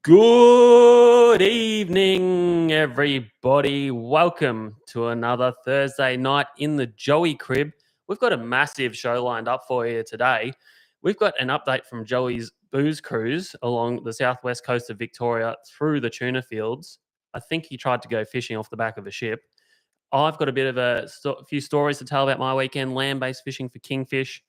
Good evening, everybody. Welcome to another Thursday night in the Joey crib. We've got a massive show lined up for you today. We've got an update from Joey's booze cruise along the southwest coast of Victoria through the tuna fields. I think he tried to go fishing off the back of a ship. I've got a bit of a few stories to tell about my weekend land-based fishing for kingfish.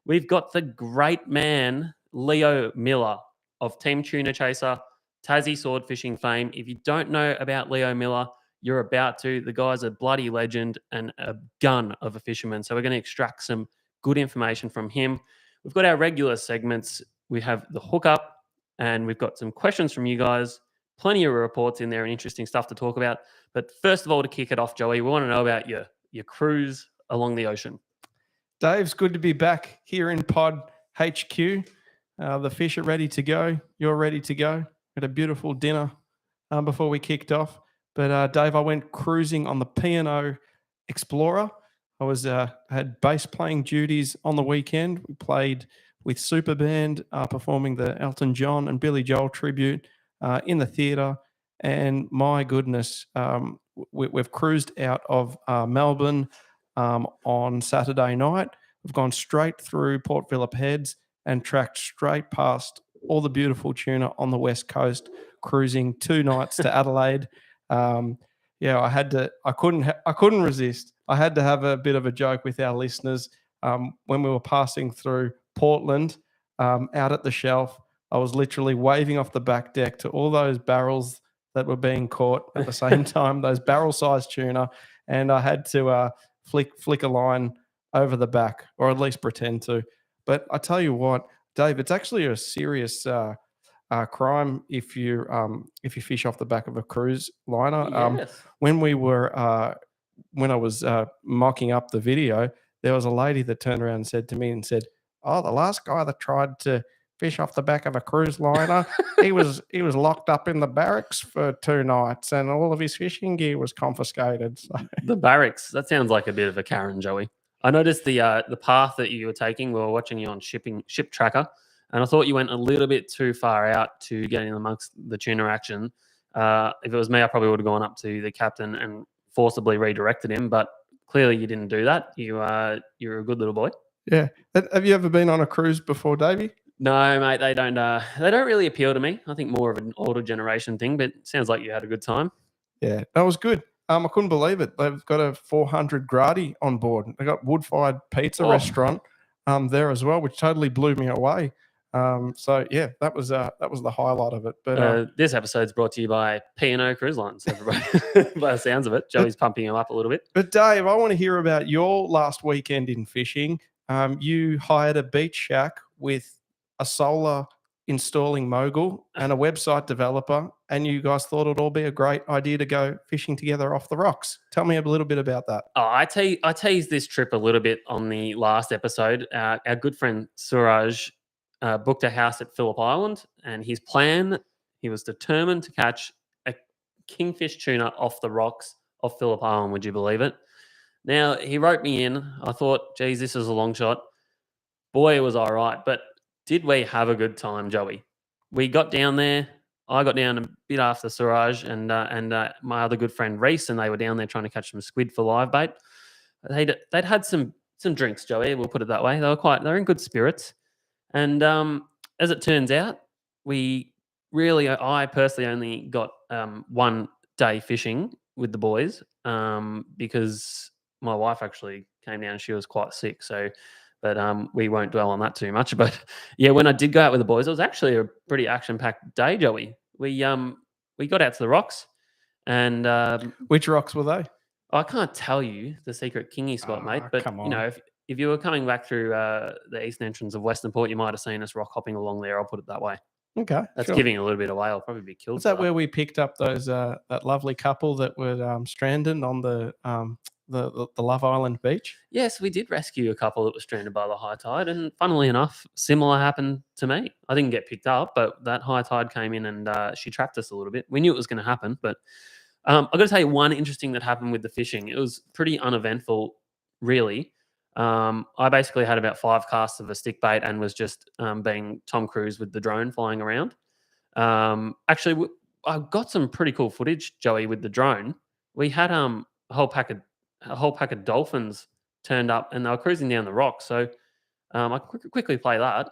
We've got the great man, Leo Miller of Team Choona Chaser, Tassie sword fishing fame. If you don't know about Leo Miller, you're about to. The guy's a bloody legend and a gun of a fisherman. So we're going to extract some good information from him. We've got our regular segments. We have the hookup, and we've got some questions from you guys. Plenty of reports in there and interesting stuff to talk about. But first of all, to kick it off, Joey, we want to know about your cruise along the ocean. Dave's good to be back here in Pod HQ. The fish are ready to go. You're ready to go. Had a beautiful dinner before we kicked off. But Dave, I went cruising on the P&O Explorer. I had bass playing duties on the weekend. We played with Super Band, performing the Elton John and Billy Joel tribute in the theatre. And my goodness, we've cruised out of Melbourne on Saturday night. We've gone straight through Port Phillip Heads and tracked straight past all the beautiful tuna on the west coast, cruising 2 nights to Adelaide. I couldn't resist. I had to have a bit of a joke with our listeners when we were passing through Portland out at the shelf. I was literally waving off the back deck to all those barrels that were being caught at the same time, those barrel-sized tuna, and I had to flick a line over the back, or at least pretend to. But I tell you what, Dave, it's actually a serious crime if you fish off the back of a cruise liner. Yes. When I was mocking up the video, there was a lady that turned around and said, "Oh, the last guy that tried to fish off the back of a cruise liner, he was locked up in the barracks for 2 nights, and all of his fishing gear was confiscated." So. The barracks. That sounds like a bit of a Karen, Joey. I noticed the path that you were taking. We were watching you on Ship Tracker, and I thought you went a little bit too far out to get in amongst the tuna action. If it was me, I probably would have gone up to the captain and forcibly redirected him. But clearly, you didn't do that. You're a good little boy. Yeah. Have you ever been on a cruise before, Davey? No, mate. They don't really appeal to me. I think more of an older generation thing. But it sounds like you had a good time. Yeah, that was good. I couldn't believe it. They've got a 400 gradi on board. They got wood-fired pizza restaurant there as well, which totally blew me away. So yeah, that was the highlight of it. But this episode's brought to you by P&O Cruise Lines, everybody. By the sounds of it, Joey's pumping him up a little bit. But Dave, I want to hear about your last weekend in fishing. You hired a beach shack with a solar installing mogul and a website developer, and you guys thought it'd all be a great idea to go fishing together off the rocks. Tell me a little bit about that. Oh, I teased this trip a little bit on the last episode. Our good friend Suraj booked a house at Phillip Island, and his plan, he was determined to catch a kingfish tuna off the rocks off Phillip Island. Would you believe it? Now, he wrote me in. I thought, geez, this is a long shot. Boy, it was all right. But did we have a good time, Joey? We got down there. I got down a bit after Suraj and my other good friend Reese, and they were down there trying to catch some squid for live bait. They'd had some drinks, Joey. We'll put it that way. They were in good spirits. And as it turns out, I personally only got 1 day fishing with the boys because my wife actually came down. She was quite sick, but we won't dwell on that too much. But yeah, when I did go out with the boys, it was actually a pretty action-packed day, Joey. We got out to the rocks, and which rocks were they? I can't tell you the secret kingy spot, mate. But you know, if you were coming back through the eastern entrance of Western Port, you might have seen us rock hopping along there. I'll put it that way. Okay, that's giving a little bit away. I'll probably be killed. Is that where we picked up those that lovely couple that were stranded on the Love Island beach? Yes, we did rescue a couple that were stranded by the high tide, and funnily enough, similar happened to me. I didn't get picked up, but that high tide came in and she trapped us a little bit. We knew it was going to happen, but I've got to tell you one interesting that happened with the fishing. It was pretty uneventful, really. I basically had about 5 casts of a stick bait and was just being Tom Cruise with the drone flying around. Actually, I got some pretty cool footage, Joey, with the drone. We had a whole pack of dolphins turned up, and they were cruising down the rocks. So I quickly play that.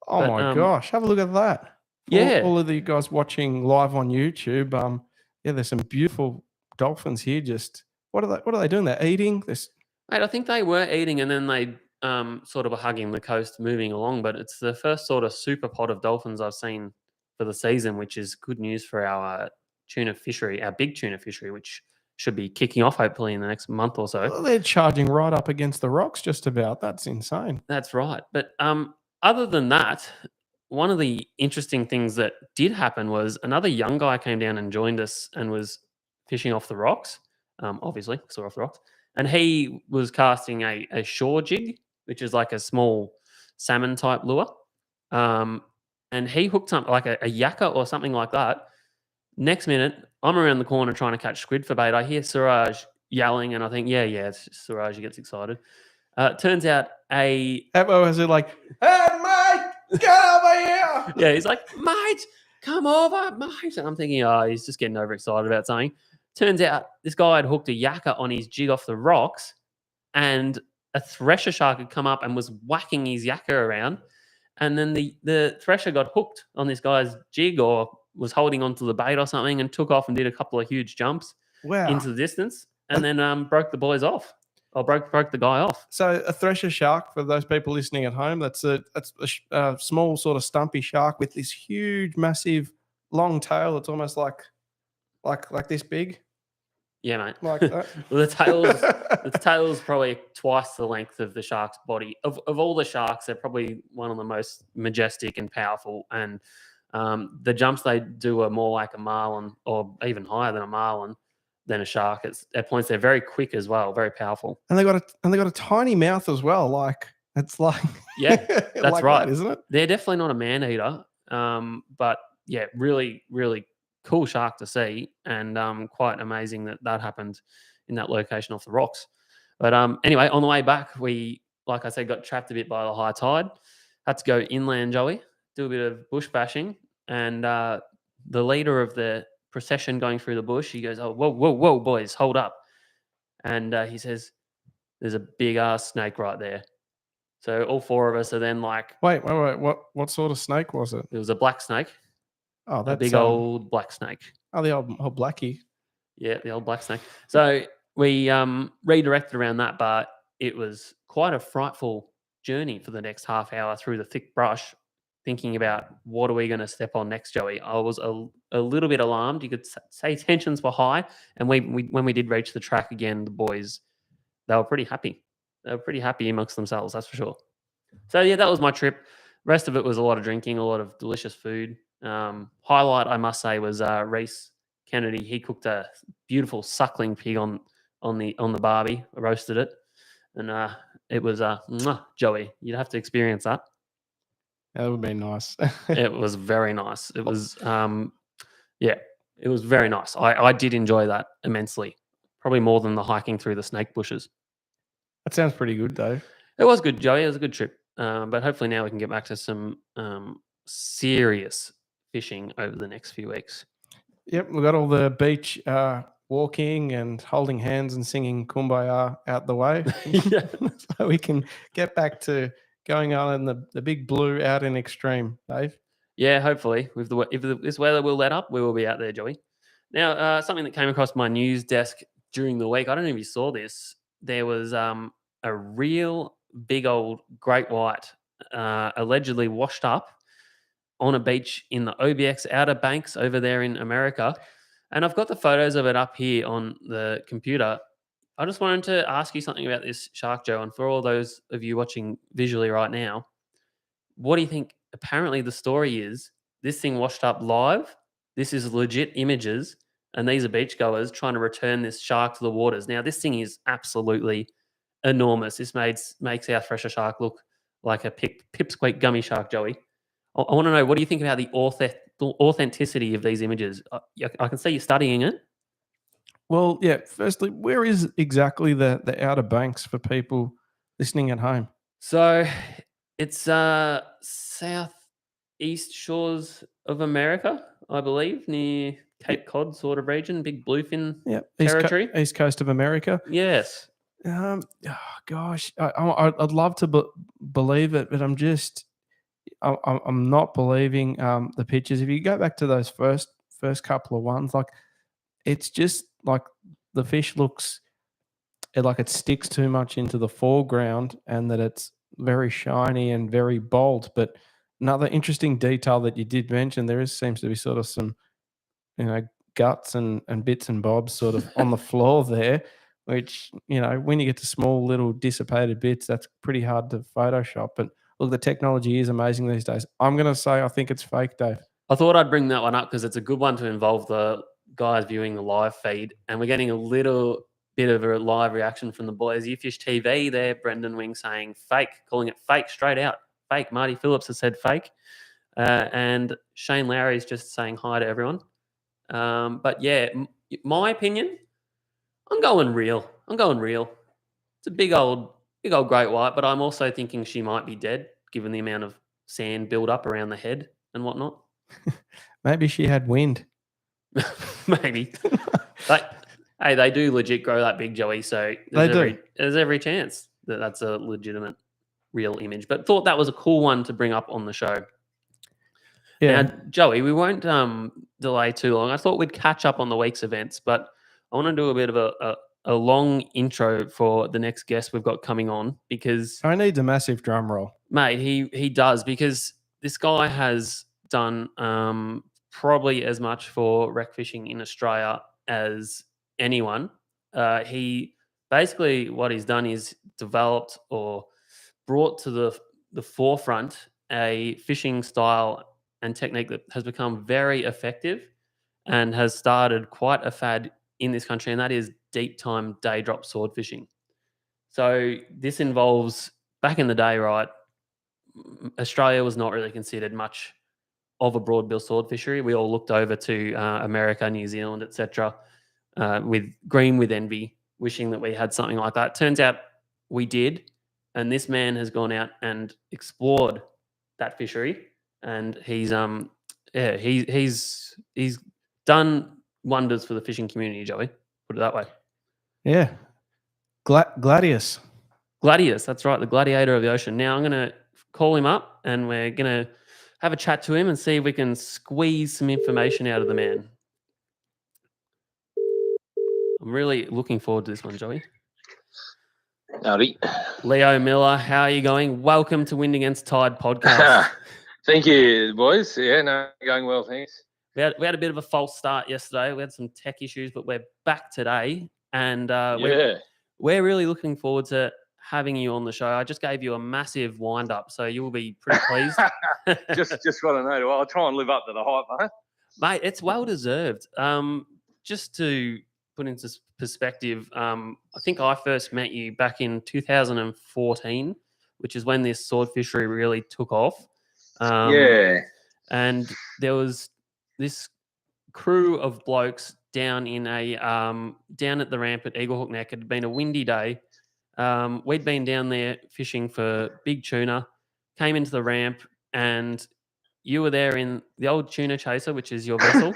Oh But my gosh, have a look at that. For yeah, all of you guys watching live on YouTube, yeah, there's some beautiful dolphins here. Just what are they doing? They're eating this. mate, I think they were eating, and then they sort of were hugging the coast, moving along. But it's the first sort of super pod of dolphins I've seen for the season, which is good news for our tuna fishery, our big tuna fishery, which should be kicking off hopefully in the next month or so. They're charging right up against the rocks, just about. That's insane. That's right. But other than that, one of the interesting things that did happen was another young guy came down and joined us and was fishing off the rocks. Obviously, saw off the rocks, and he was casting a shore jig, which is like a small salmon type lure. Um, and he hooked something like a yakka or something like that. Next minute, I'm around the corner trying to catch squid for bait. I hear Suraj yelling, and I think, yeah, it's just Suraj. He gets excited. Turns out Evo is it like, hey mate, get over here? yeah, he's like, mate, come over, mate. And I'm thinking, oh, he's just getting overexcited about something. Turns out this guy had hooked a yakka on his jig off the rocks, and a thresher shark had come up and was whacking his yakka around. And then the thresher got hooked on this guy's jig or was holding onto the bait or something and took off and did a couple of huge jumps Wow. into the distance and then broke the boys off. Or broke the guy off. So a thresher shark, for those people listening at home, that's a small sort of stumpy shark with this huge, massive, long tail. It's almost like this big, Yeah, mate. like that. Well, the tail's probably twice the length of the shark's body. Of all the sharks, they're probably one of the most majestic and powerful. And the jumps they do are more like a marlin, or even higher than a marlin, than a shark. It's at points they're very quick as well, very powerful. And they got a tiny mouth as well. Like it's like Yeah, that's like right, that, isn't it? They're definitely not a man eater, but yeah, really, really cool shark to see, and quite amazing that happened in that location off the rocks. But anyway, on the way back, we, like I said, got trapped a bit by the high tide. Had to go inland, Joey, do a bit of bush bashing, and the leader of the procession going through the bush, he goes, "Oh, whoa, boys, hold up!" And he says, "There's a big ass snake right there." So all four of us are then like, Wait. What sort of snake was it? it was a black snake, Oh, a that's big old black snake. oh, the old blackie. Yeah, the old black snake. So we redirected around that, but it was quite a frightful journey for the next half hour through the thick brush, thinking about what are we going to step on next, Joey. I was a little bit alarmed. You could say tensions were high, and when we did reach the track again, the boys, they were pretty happy. They were pretty happy amongst themselves, that's for sure. So yeah, that was my trip. Rest of it was a lot of drinking, a lot of delicious food. Highlight, I must say, was Reese Kennedy. He cooked a beautiful suckling pig on the barbie, roasted it, and it was Joey. You'd have to experience that. That would be nice. It was very nice. It was yeah, it was very nice. I did enjoy that immensely. Probably more than the hiking through the snake bushes. That sounds pretty good, though. It was good, Joey. It was a good trip. But hopefully now we can get back to some serious fishing over the next few weeks. Yep, we got all the beach walking and holding hands and singing Kumbaya out the way. Yeah. So we can get back to going on in the big blue out in extreme, Dave. Yeah, hopefully. If this weather will let up, we will be out there, Joey. Now, something that came across my news desk during the week, I don't know if you saw this. There was a real big old great white allegedly washed up on a beach in the OBX Outer Banks over there in America. And I've got the photos of it up here on the computer. I just wanted to ask you something about this shark, Joe. And for all those of you watching visually right now, what do you think? Apparently, the story is this thing washed up live. This is legit images. And these are beachgoers trying to return this shark to the waters. Now, this thing is absolutely enormous. This makes our fresher shark look like a pipsqueak gummy shark, Joey. I want to know, what do you think about the authenticity of these images? I can see you're studying it. Well, yeah. Firstly, where is exactly the Outer Banks for people listening at home? So it's southeast shores of America. I believe, near Cape Cod sort of region, big bluefin territory. East Coast of America. Yes. Oh, gosh, I'd love to believe it, but I'm not believing the pictures. If you go back to those first couple of ones, like it's just like the fish looks like it sticks too much into the foreground, and that it's very shiny and very bold. But another interesting detail that you did mention, seems to be sort of some guts and bits and bobs sort of on the floor there, which, when you get to small little dissipated bits, that's pretty hard to Photoshop. But look, the technology is amazing these days. I'm going to say I think it's fake, Dave. I thought I'd bring that one up because it's a good one to involve the guys viewing the live feed. And we're getting a little bit of a live reaction from the boys. You Fish TV there, Brendan Wing saying fake, calling it fake straight out. Fake. Marty Phillips has said fake. And Shane Lowry's just saying hi to everyone. But yeah, my opinion, I'm going real. It's a big old great white, but I'm also thinking she might be dead given the amount of sand build up around the head and whatnot. Maybe she had wind. Maybe. Hey, they do legit grow that big, Joey. So there's every chance that that's a legitimate, real image. But thought that was a cool one to bring up on the show. Yeah. Now, Joey, we won't delay too long. I thought we'd catch up on the week's events, but I want to do a bit of a long intro for the next guest we've got coming on because I need a massive drum roll. Mate, he does, because this guy has done probably as much for wreck fishing in Australia as anyone. He basically, what he's done is developed or brought to the forefront a fishing style and technique that has become very effective and has started quite a fad in this country, and that is deep time day drop sword fishing. So this involves, back in the day, right, Australia was not really considered much of a broadbill sword fishery. We all looked over to America, New Zealand, etc., with green with envy, wishing that we had something like that. Turns out we did, and this man has gone out and explored that fishery, and he's done wonders for the fishing community, Joey. Put it that way. Yeah, Gladius. Gladius, that's right, the gladiator of the ocean. Now I'm going to call him up and we're going to have a chat to him and see if we can squeeze some information out of the man. I'm really looking forward to this one, Joey. Howdy. Leo Miller, how are you going? Welcome to Wind Against Tide podcast. Thank you, boys. Yeah, no, going well, thanks. We had a bit of a false start yesterday. We had some tech issues, but we're back today. And we're really looking forward to having you on the show. I just gave you a massive wind up, so you will be pretty pleased. just want to know. Well, I'll try and live up to the hype, mate. It's well deserved. Just to put into perspective, I think I first met you back in 2014, which is when this sword fishery really took off. And there was this crew of blokes down in a down at the ramp at Eagle Hook Neck. It had been a windy day. We'd been down there fishing for big tuna, came into the ramp, and you were there in the old Choona Chaser, which is your vessel.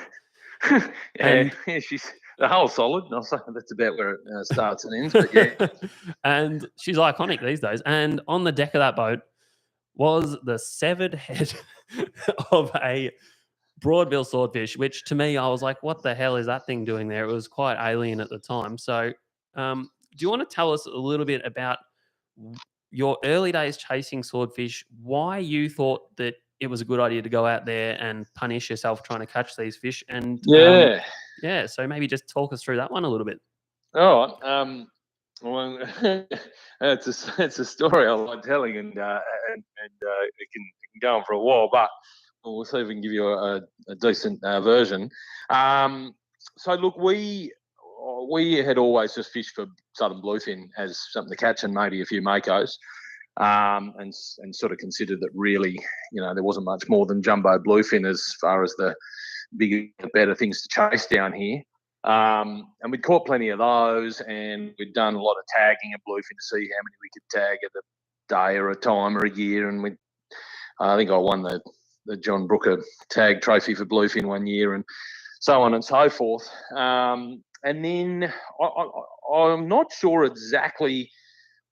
She's the whole solid. That's about where it starts and ends. But yeah, and she's iconic these days. And on the deck of that boat was the severed head of a broadbill swordfish, which to me, I was like, what the hell is that thing doing there? It was quite alien at the time. So do you want to tell us a little bit about your early days chasing swordfish, why you thought that it was a good idea to go out there and punish yourself trying to catch these fish? And so maybe just talk us through that one a little bit. All right. Well, it's a story I like telling, and it can go on for a while, but we'll see if we can give you a decent version. So look, we had always just fished for southern bluefin as something to catch and maybe a few makos, and sort of considered that really, there wasn't much more than jumbo bluefin as far as the bigger, better things to chase down here. And we'd caught plenty of those, and we'd done a lot of tagging of bluefin to see how many we could tag at a day or a time or a year. And I think I won the the John Brooker tag trophy for bluefin one year, and so on and so forth. And then I'm not sure exactly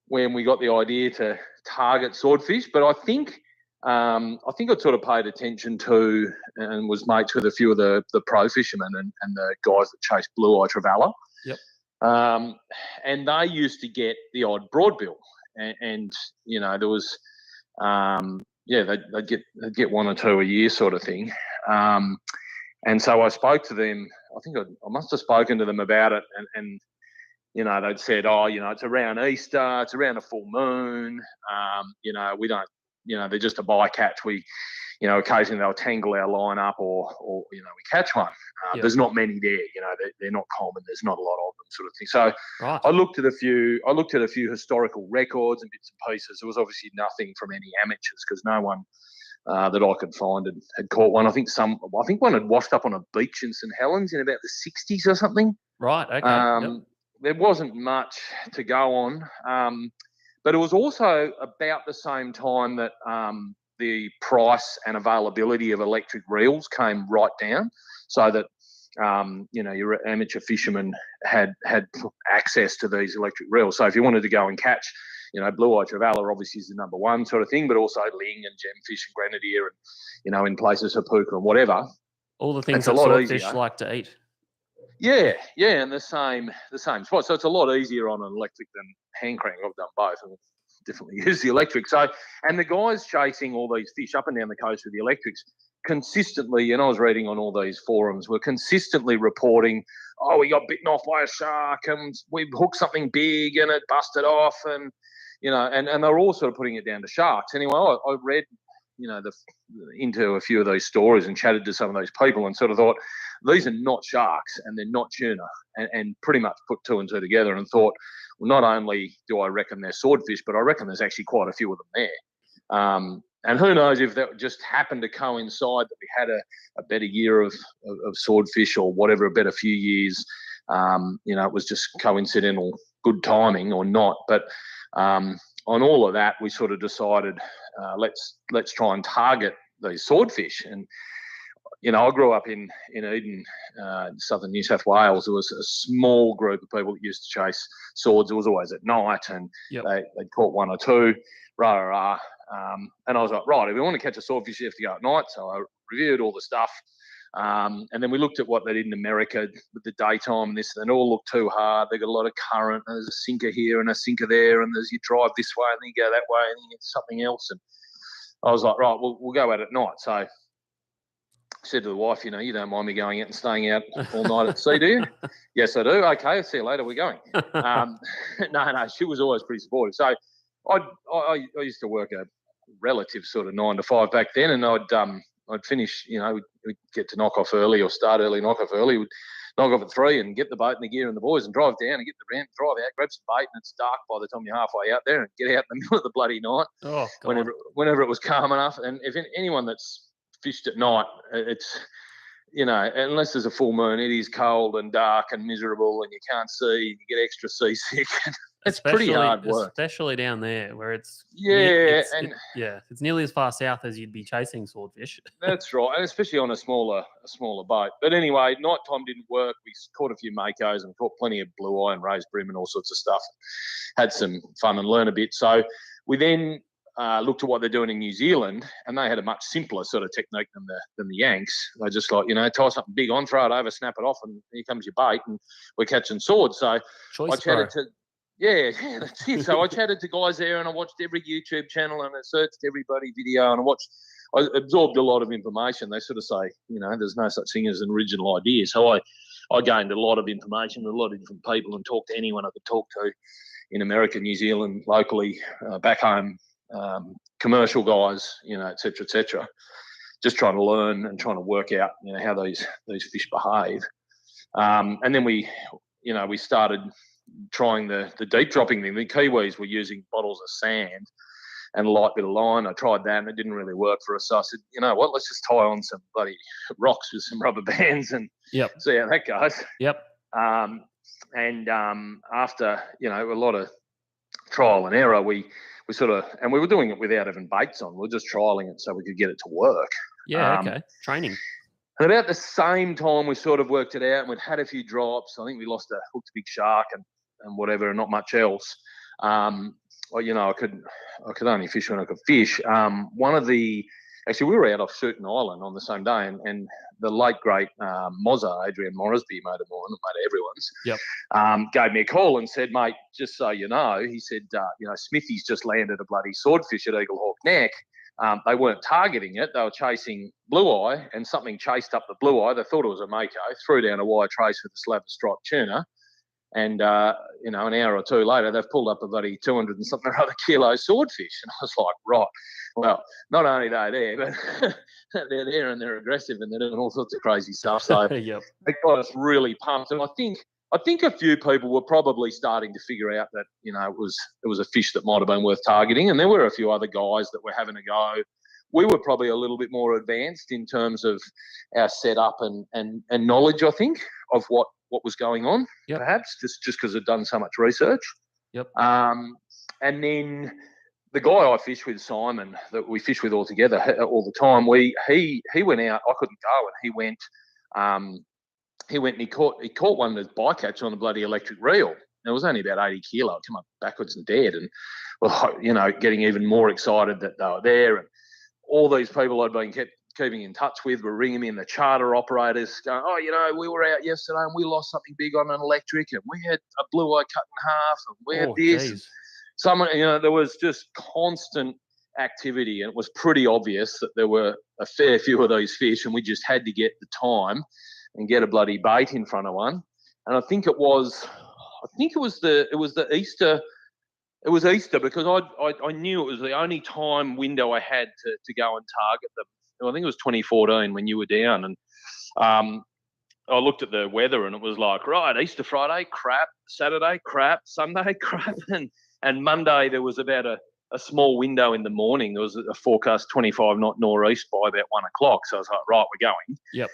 when we got the idea to target swordfish, but I think I sort of paid attention to and was mates with a few of the pro fishermen and the guys that chase blue-eye trevally. Yep. And they used to get the odd broadbill, and there was they'd get one or two a year sort of thing. And so I spoke to them. I think I must have spoken to them about it, and they'd said, it's around Easter, it's around a full moon. We don't, they're just a bycatch. We, occasionally they'll tangle our line up or we catch one. There's not many there, they're not common. There's not a lot of them sort of thing. So Right. I looked at a few historical records and bits and pieces. There was obviously nothing from any amateurs because no one that I could find had caught one. I think one had washed up on a beach in St Helens in about the 60s or something. Right. Okay. Yep. There wasn't much to go on, but it was also about the same time that the price and availability of electric reels came right down, so that your amateur fishermen had access to these electric reels. So if you wanted to go and catch, blue-eye trevally obviously is the number one sort of thing, but also ling and gemfish and grenadier and in places hookup and whatever. All the things that swordfish like to eat. Yeah, and the same spot. So it's a lot easier on an electric than hand crank. I've done both and definitely use the electric. So, and the guys chasing all these fish up and down the coast with the electrics consistently, and I was reading on all these forums, were consistently reporting, we got bitten off by a shark and we hooked something big and it busted off, and and they were all sort of putting it down to sharks. Anyway, I read into a few of those stories and chatted to some of those people and sort of thought, these are not sharks and they're not tuna, and pretty much put two and two together and thought, well, not only do I reckon they're swordfish, but I reckon there's actually quite a few of them there. And who knows if that just happened to coincide that we had a better year of swordfish or whatever, a better few years. It was just coincidental good timing or not. But on all of that, we sort of decided, let's try and target these swordfish. And I grew up in Eden, southern New South Wales. There was a small group of people that used to chase swords. It was always at night, and they'd caught one or two, and I was like, right, if we want to catch a swordfish, you have to go at night. So I reviewed all the stuff, and then we looked at what they did in America with the daytime and this, and it all looked too hard. They got a lot of current, and there's a sinker here and a sinker there, and there's you drive this way and then you go that way and then you get something else. And I was like, right, we'll go out at night. So I said to the wife, you don't mind me going out and staying out all night at sea, do you? Yes, I do. Okay, I'll see you later. We're going. No, she was always pretty supportive. So I used to work a relative sort of 9 to 5 back then, and I'd finish, we'd get to knock off early or start early, knock off early. We'd knock off at 3 and get the boat and the gear and the boys and drive down and get the ramp, drive out, grab some bait, and it's dark by the time you're halfway out there, and get out in the middle of the bloody night. Oh, God. Whenever it was calm enough. And if anyone that's fished at night, it's, unless there's a full moon, it is cold and dark and miserable, and you can't see, you get extra seasick. It's pretty hard work, especially down there where it's it's nearly as far south as you'd be chasing swordfish. That's right, and especially on a smaller boat. But anyway, nighttime didn't work. We caught a few makos and caught plenty of blue eye and raised brim and all sorts of stuff. Had some fun and learn a bit. So we then looked at what they're doing in New Zealand, and they had a much simpler sort of technique than the Yanks. They just tie something big on, throw it over, snap it off, and here comes your bait, and we're catching swords. So I chatted to. Yeah, that's it. So I chatted to guys there, and I watched every YouTube channel, and I searched everybody video, and I absorbed a lot of information. They sort of say, there's no such thing as an original idea. So I gained a lot of information with a lot of different people and talked to anyone I could talk to in America, New Zealand, locally, back home, commercial guys, et cetera, just trying to learn and trying to work out, how these fish behave. And then we started trying the deep dropping thing. The Kiwis were using bottles of sand and a light bit of line. I tried that and it didn't really work for us. So I said, you know what, let's just tie on some bloody rocks with some rubber bands and see how that goes. Yep. After, a lot of trial and error, we were doing it without even baits on. We were just trialing it so we could get it to work. Yeah, okay. Training. And about the same time, we sort of worked it out, and we'd had a few drops. I think we lost a hooked big shark and whatever, and not much else. Well, I could only fish when I could fish. Actually, we were out off Shooting Island on the same day, and the late great Mozza, Adrian Moresby, mate of mine, mate of everyone's, gave me a call and said, mate, just so you know, he said, Smithy's just landed a bloody swordfish at Eagle Hawk Neck. They weren't targeting it. They were chasing blue eye, and something chased up the blue eye. They thought it was a mako, threw down a wire trace with a slab of striped tuna. And, an hour or two later, they've pulled up a bloody 200 and something or other kilo swordfish. And I was like, right, well, not only are they there, but they're there and they're aggressive and they're doing all sorts of crazy stuff. So Yep. it got us really pumped. And I think a few people were probably starting to figure out that, it was a fish that might have been worth targeting. And there were a few other guys that were having a go. We were probably a little bit more advanced in terms of our setup and knowledge, I think, of what was going on, perhaps, just because I'd done so much research. Yep. And then the guy I fish with, Simon, that we fish with all together all the time, he went out. I couldn't go, and he went and he caught one of the bycatch on a bloody electric reel. And it was only about 80 kilo. It came up backwards and dead. And, getting even more excited that they were there. And all these people I'd been keeping in touch with were ringing me, and the charter operators going, we were out yesterday and we lost something big on an electric, and we had a blue eye cut in half, and we had this. Geez. Someone, there was just constant activity, and it was pretty obvious that there were a fair few of these fish, and we just had to get the time and get a bloody bait in front of one. And I think it was the Easter. It was Easter, because I knew it was the only time window I had to go and target them. I think it was 2014 when you were down, and I looked at the weather, and it was like, right, Easter Friday, crap, Saturday, crap, Sunday, crap, and Monday there was about a small window in the morning. There was a forecast 25 knot nor'east by about 1 o'clock. So I was like, right, we're going. Yep.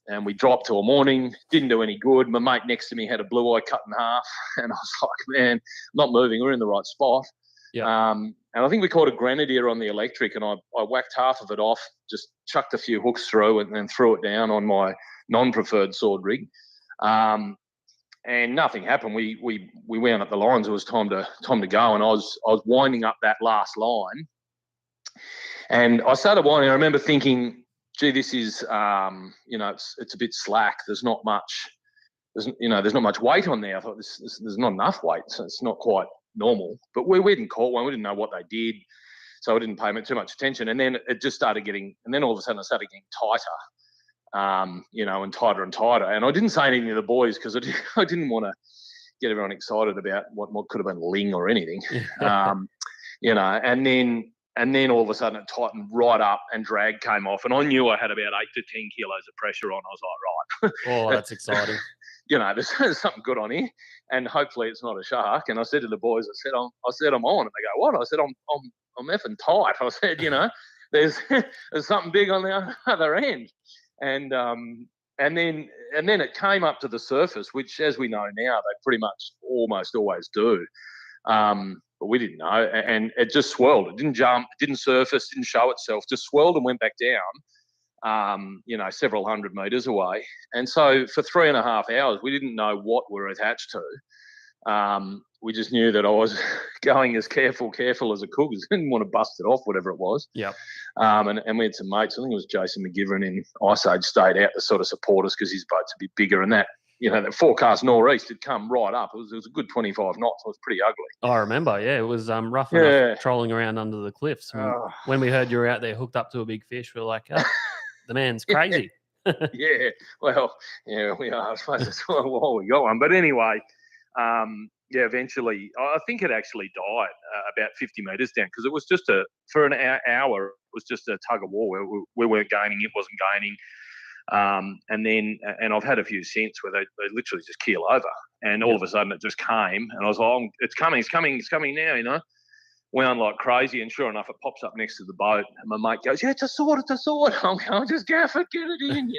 And we dropped till morning, didn't do any good. My mate next to me had a blue eye cut in half, and I was like, man, not moving. We're in the right spot. Yeah. And I think we caught a grenadier on the electric, and I whacked half of it off, just chucked a few hooks through, and then threw it down on my non-preferred sword rig. And nothing happened. We wound up the lines. It was time to go, and I was winding up that last line, and I started winding. I remember thinking, gee, this is it's a bit slack. There's not much. There's not much weight on there. I thought there's not enough weight, so it's not quite normal. But we didn't caught one. We didn't know what they did, so I didn't pay too much attention. And then it just started getting, and then all of a sudden it started getting tighter, and tighter and tighter. And I didn't say anything to the boys, because I didn't want to get everyone excited about what could have been ling or anything, And then all of a sudden it tightened right up, and drag came off, and I knew I had about 8 to 10 kilos of pressure on. I was like, right. Oh, that's exciting. There's something good on here, and hopefully it's not a shark. And I said to the boys, I said I'm on, and they go, what? I said I'm effing tight. I said, there's something big on the other end, and then it came up to the surface, which, as we know now, they pretty much almost always do. But we didn't know, and it just swirled. It didn't jump, it didn't surface, didn't show itself, just swirled and went back down, several hundred metres away. And so for 3.5 hours, we didn't know what we're attached to. We just knew that I was going as careful as I could, because I didn't want to bust it off, whatever it was. Yeah. And we had some mates. I think it was Jason McGivern in Ice Age stayed out to sort of support us, because his boat's a bit bigger, and that. That forecast nor'east had come right up. It was a good 25 knots. It was pretty ugly. I remember, yeah. It was rough enough trolling around under the cliffs. When we heard you were out there hooked up to a big fish, we were like, oh, the man's crazy. Yeah, well, yeah, we are. I suppose that's why we got one. But anyway, eventually, I think it actually died about 50 metres down, because it was just for an hour, it was just a tug of war. We weren't gaining, it wasn't gaining. And I've had a few since where they literally just keel over, and all of a sudden it just came, and I was like, it's coming now, wound like crazy, and sure enough, it pops up next to the boat, and my mate goes, yeah, it's a sword. I'm going, just gaff it, get it in,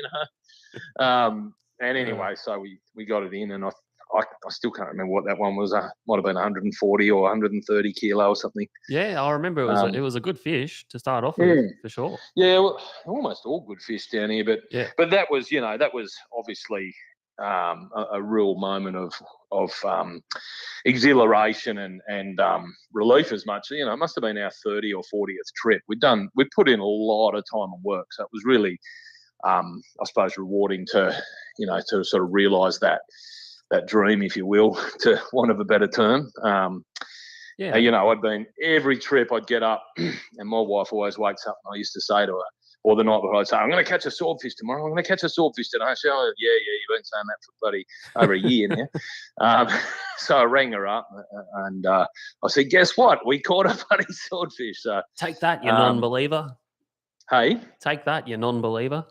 And anyway, so we got it in, and I I still can't remember what that one was. Might have been 140 or 130 kilo or something. Yeah, I remember it was a good fish to start off with, for sure. Yeah, well, almost all good fish down here, but that was obviously a real moment of exhilaration and relief as much. It must have been our 30th or 40th trip. We put in a lot of time and work, so it was really, I suppose, rewarding to sort of realise that dream, if you will, to want of a better term. I'd been every trip I'd get up and my wife always wakes up and I used to say to her, or the night before I'd say, I'm going to catch a swordfish tomorrow. I'm going to catch a swordfish today. She said, oh, yeah, you've been saying that for bloody over a year now. So I rang her up and I said, guess what? We caught a bloody swordfish. So take that, you non-believer. Hey? Take that, you non-believer.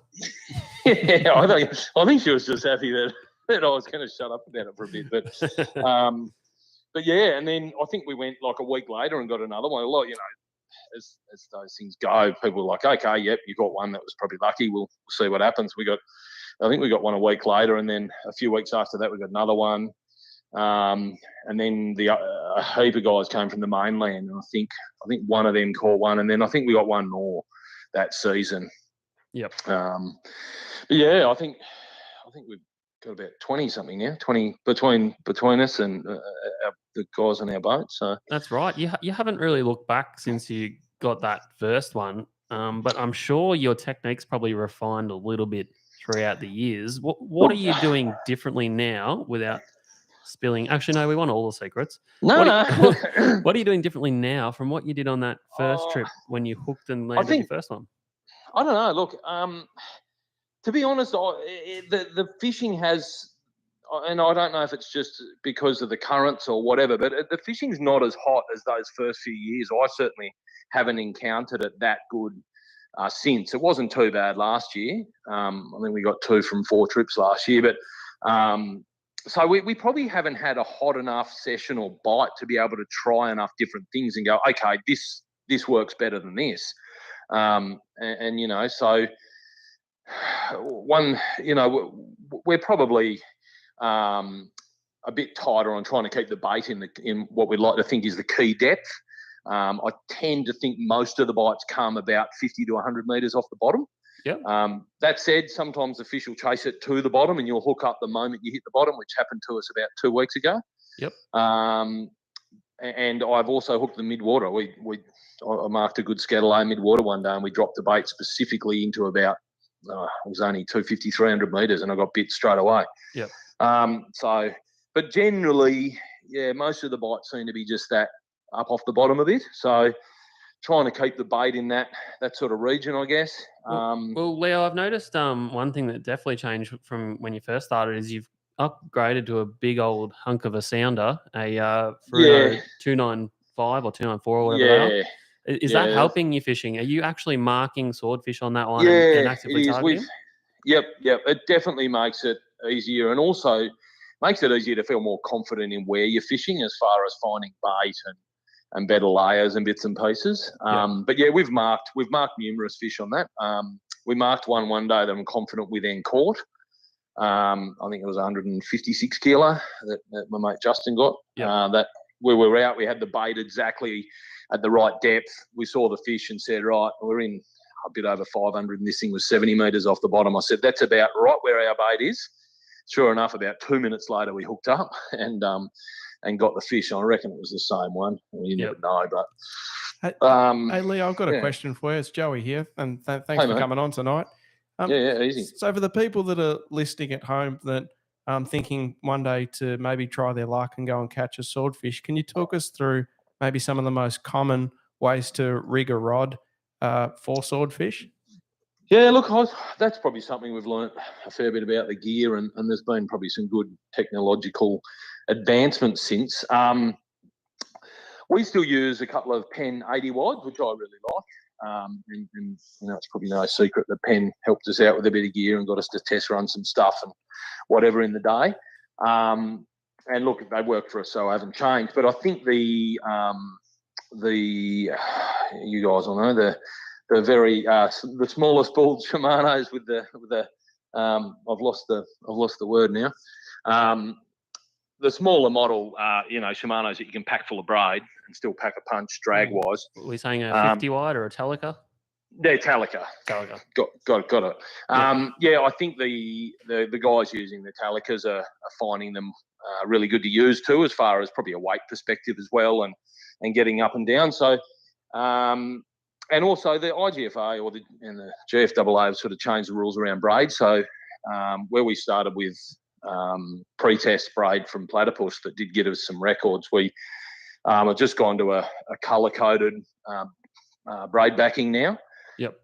Yeah, I think she was just happy that I was going to shut up about it for a bit. But yeah, and then I think we went like a week later and got another one. A lot, as those things go, people were like, okay, yep, you got one that was probably lucky. We'll see what happens. I think we got one a week later, and then a few weeks after that, we got another one. And then a heap of guys came from the mainland, and I think one of them caught one, and then I think we got one more that season. Yep. But yeah, I think we've got about 20 something now, 20 between us and the guys on our boat. So that's right. You haven't really looked back since you got that first one, but I'm sure your technique's probably refined a little bit throughout the years. What are you doing differently now without spilling? Actually, no, we want all the secrets. No. What are you doing differently now from what you did on that first trip when you hooked and landed your first one? I don't know. Look, to be honest, the fishing has, and I don't know if it's just because of the currents or whatever, but the fishing's not as hot as those first few years. I certainly haven't encountered it that good since. It wasn't too bad last year. I think we got 2 from 4 trips last year, but so we probably haven't had a hot enough session or bite to be able to try enough different things and go, okay, this works better than this. So one, we're probably a bit tighter on trying to keep the bait in what we'd like to think is the key depth. I tend to think most of the bites come about 50 to 100 metres off the bottom. Yep. That said, sometimes the fish will chase it to the bottom and you'll hook up the moment you hit the bottom, which happened to us about 2 weeks ago. Yep. And I've also hooked the mid-water. I marked a good scatterlay mid-water one day and we dropped the bait specifically into about, it was only 250, 300 metres and I got bit straight away. Yep. But generally, yeah, most of the bites seem to be just that up off the bottom a bit. So trying to keep the bait in that sort of region, I guess. Well, Leo, I've noticed one thing that definitely changed from when you first started is you've upgraded to a big old hunk of a sounder, a Fruno 295 or 294 or whatever they are. Is that helping you fishing? Are you actually marking swordfish on that one and actively targeting? Yep. It definitely makes it easier and also makes it easier to feel more confident in where you're fishing as far as finding bait and better layers and bits and pieces. But yeah, we've marked numerous fish on that. We marked one day that I'm confident we then caught. I think it was 156 kilo that my mate Justin got. That where we were out, we had the bait exactly at the right depth. We saw the fish and said, right, we're in a bit over 500 and this thing was 70 metres off the bottom. I said, that's about right where our bait is. Sure enough, about 2 minutes later, we hooked up and got the fish. I reckon it was the same one. You never know, but... Hey, Leo, I've got a question for you. It's Joey here, and thanks for coming on tonight. Easy. So for the people that are listening at home that thinking one day to maybe try their luck and go and catch a swordfish, can you talk us through maybe some of the most common ways to rig a rod for swordfish? Yeah, look, that's probably something we've learnt a fair bit about the gear, and there's been probably some good technological advancements since. We still use a couple of Penn 80 wides, which I really like. And it's probably no secret that Penn helped us out with a bit of gear and got us to test run some stuff and whatever in the day. And look, they work for us, so I haven't changed. But I think you guys all know the very the smallest balled Shimano's with the I've lost the word now. the smaller model, Shimano's that you can pack full of braid and still pack a punch drag wise. Are we saying a 50 wide or a Telica? They're Telica. Got it. I think the guys using the Telicas are finding them really good to use too, as far as probably a weight perspective as well, and getting up and down. So, and also the IGFA and the GFAA have sort of changed the rules around braid. So, where we started with pre-test braid from Platypus that did get us some records, we have just gone to a colour-coded braid backing now. Yep.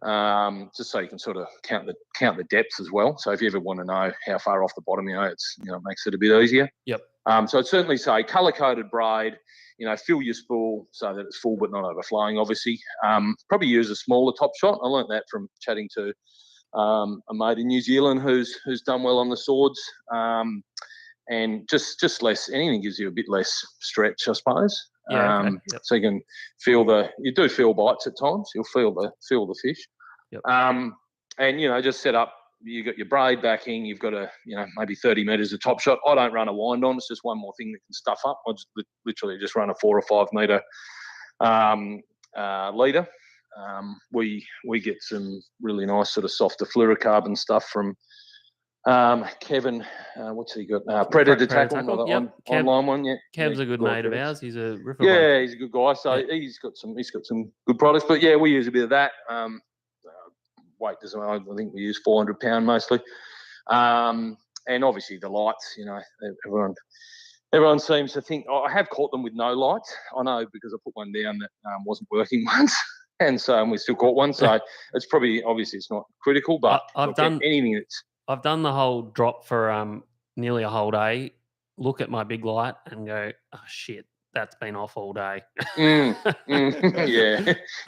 Just so you can sort of count the depths as well. So if you ever want to know how far off the bottom, it makes it a bit easier. Yep. So I'd certainly say colour-coded braid. Fill your spool so that it's full but not overflowing. Obviously, probably use a smaller top shot. I learnt that from chatting to a mate in New Zealand who's done well on the swords. And just less. Anything gives you a bit less stretch, I suppose. Yeah, okay. Yep. So you can feel you do feel bites at times. You'll feel the fish. Yep. And just set up. You got your braid backing. You've got maybe 30 meters of top shot. I don't run a wind on. It's just one more thing that can stuff up. I literally just run a 4 or 5 meter leader. We get some really nice sort of softer fluorocarbon stuff from Kevin. What's he got? Predator Tackle. Online one. Yeah, Kev's a good mate of ours. He's a ripper. Yeah, he's a good guy. So he's got some good products. But yeah, we use a bit of that. Weight doesn't matter. I think we use 400 pound mostly. And obviously the lights. Everyone seems to think I have caught them with no lights. I know because I put one down that wasn't working once. And so we still caught one. So it's probably obviously it's not critical, but I've done anything that's. I've done the whole drop for nearly a whole day. Look at my big light and go, oh shit, that's been off all day. Yeah,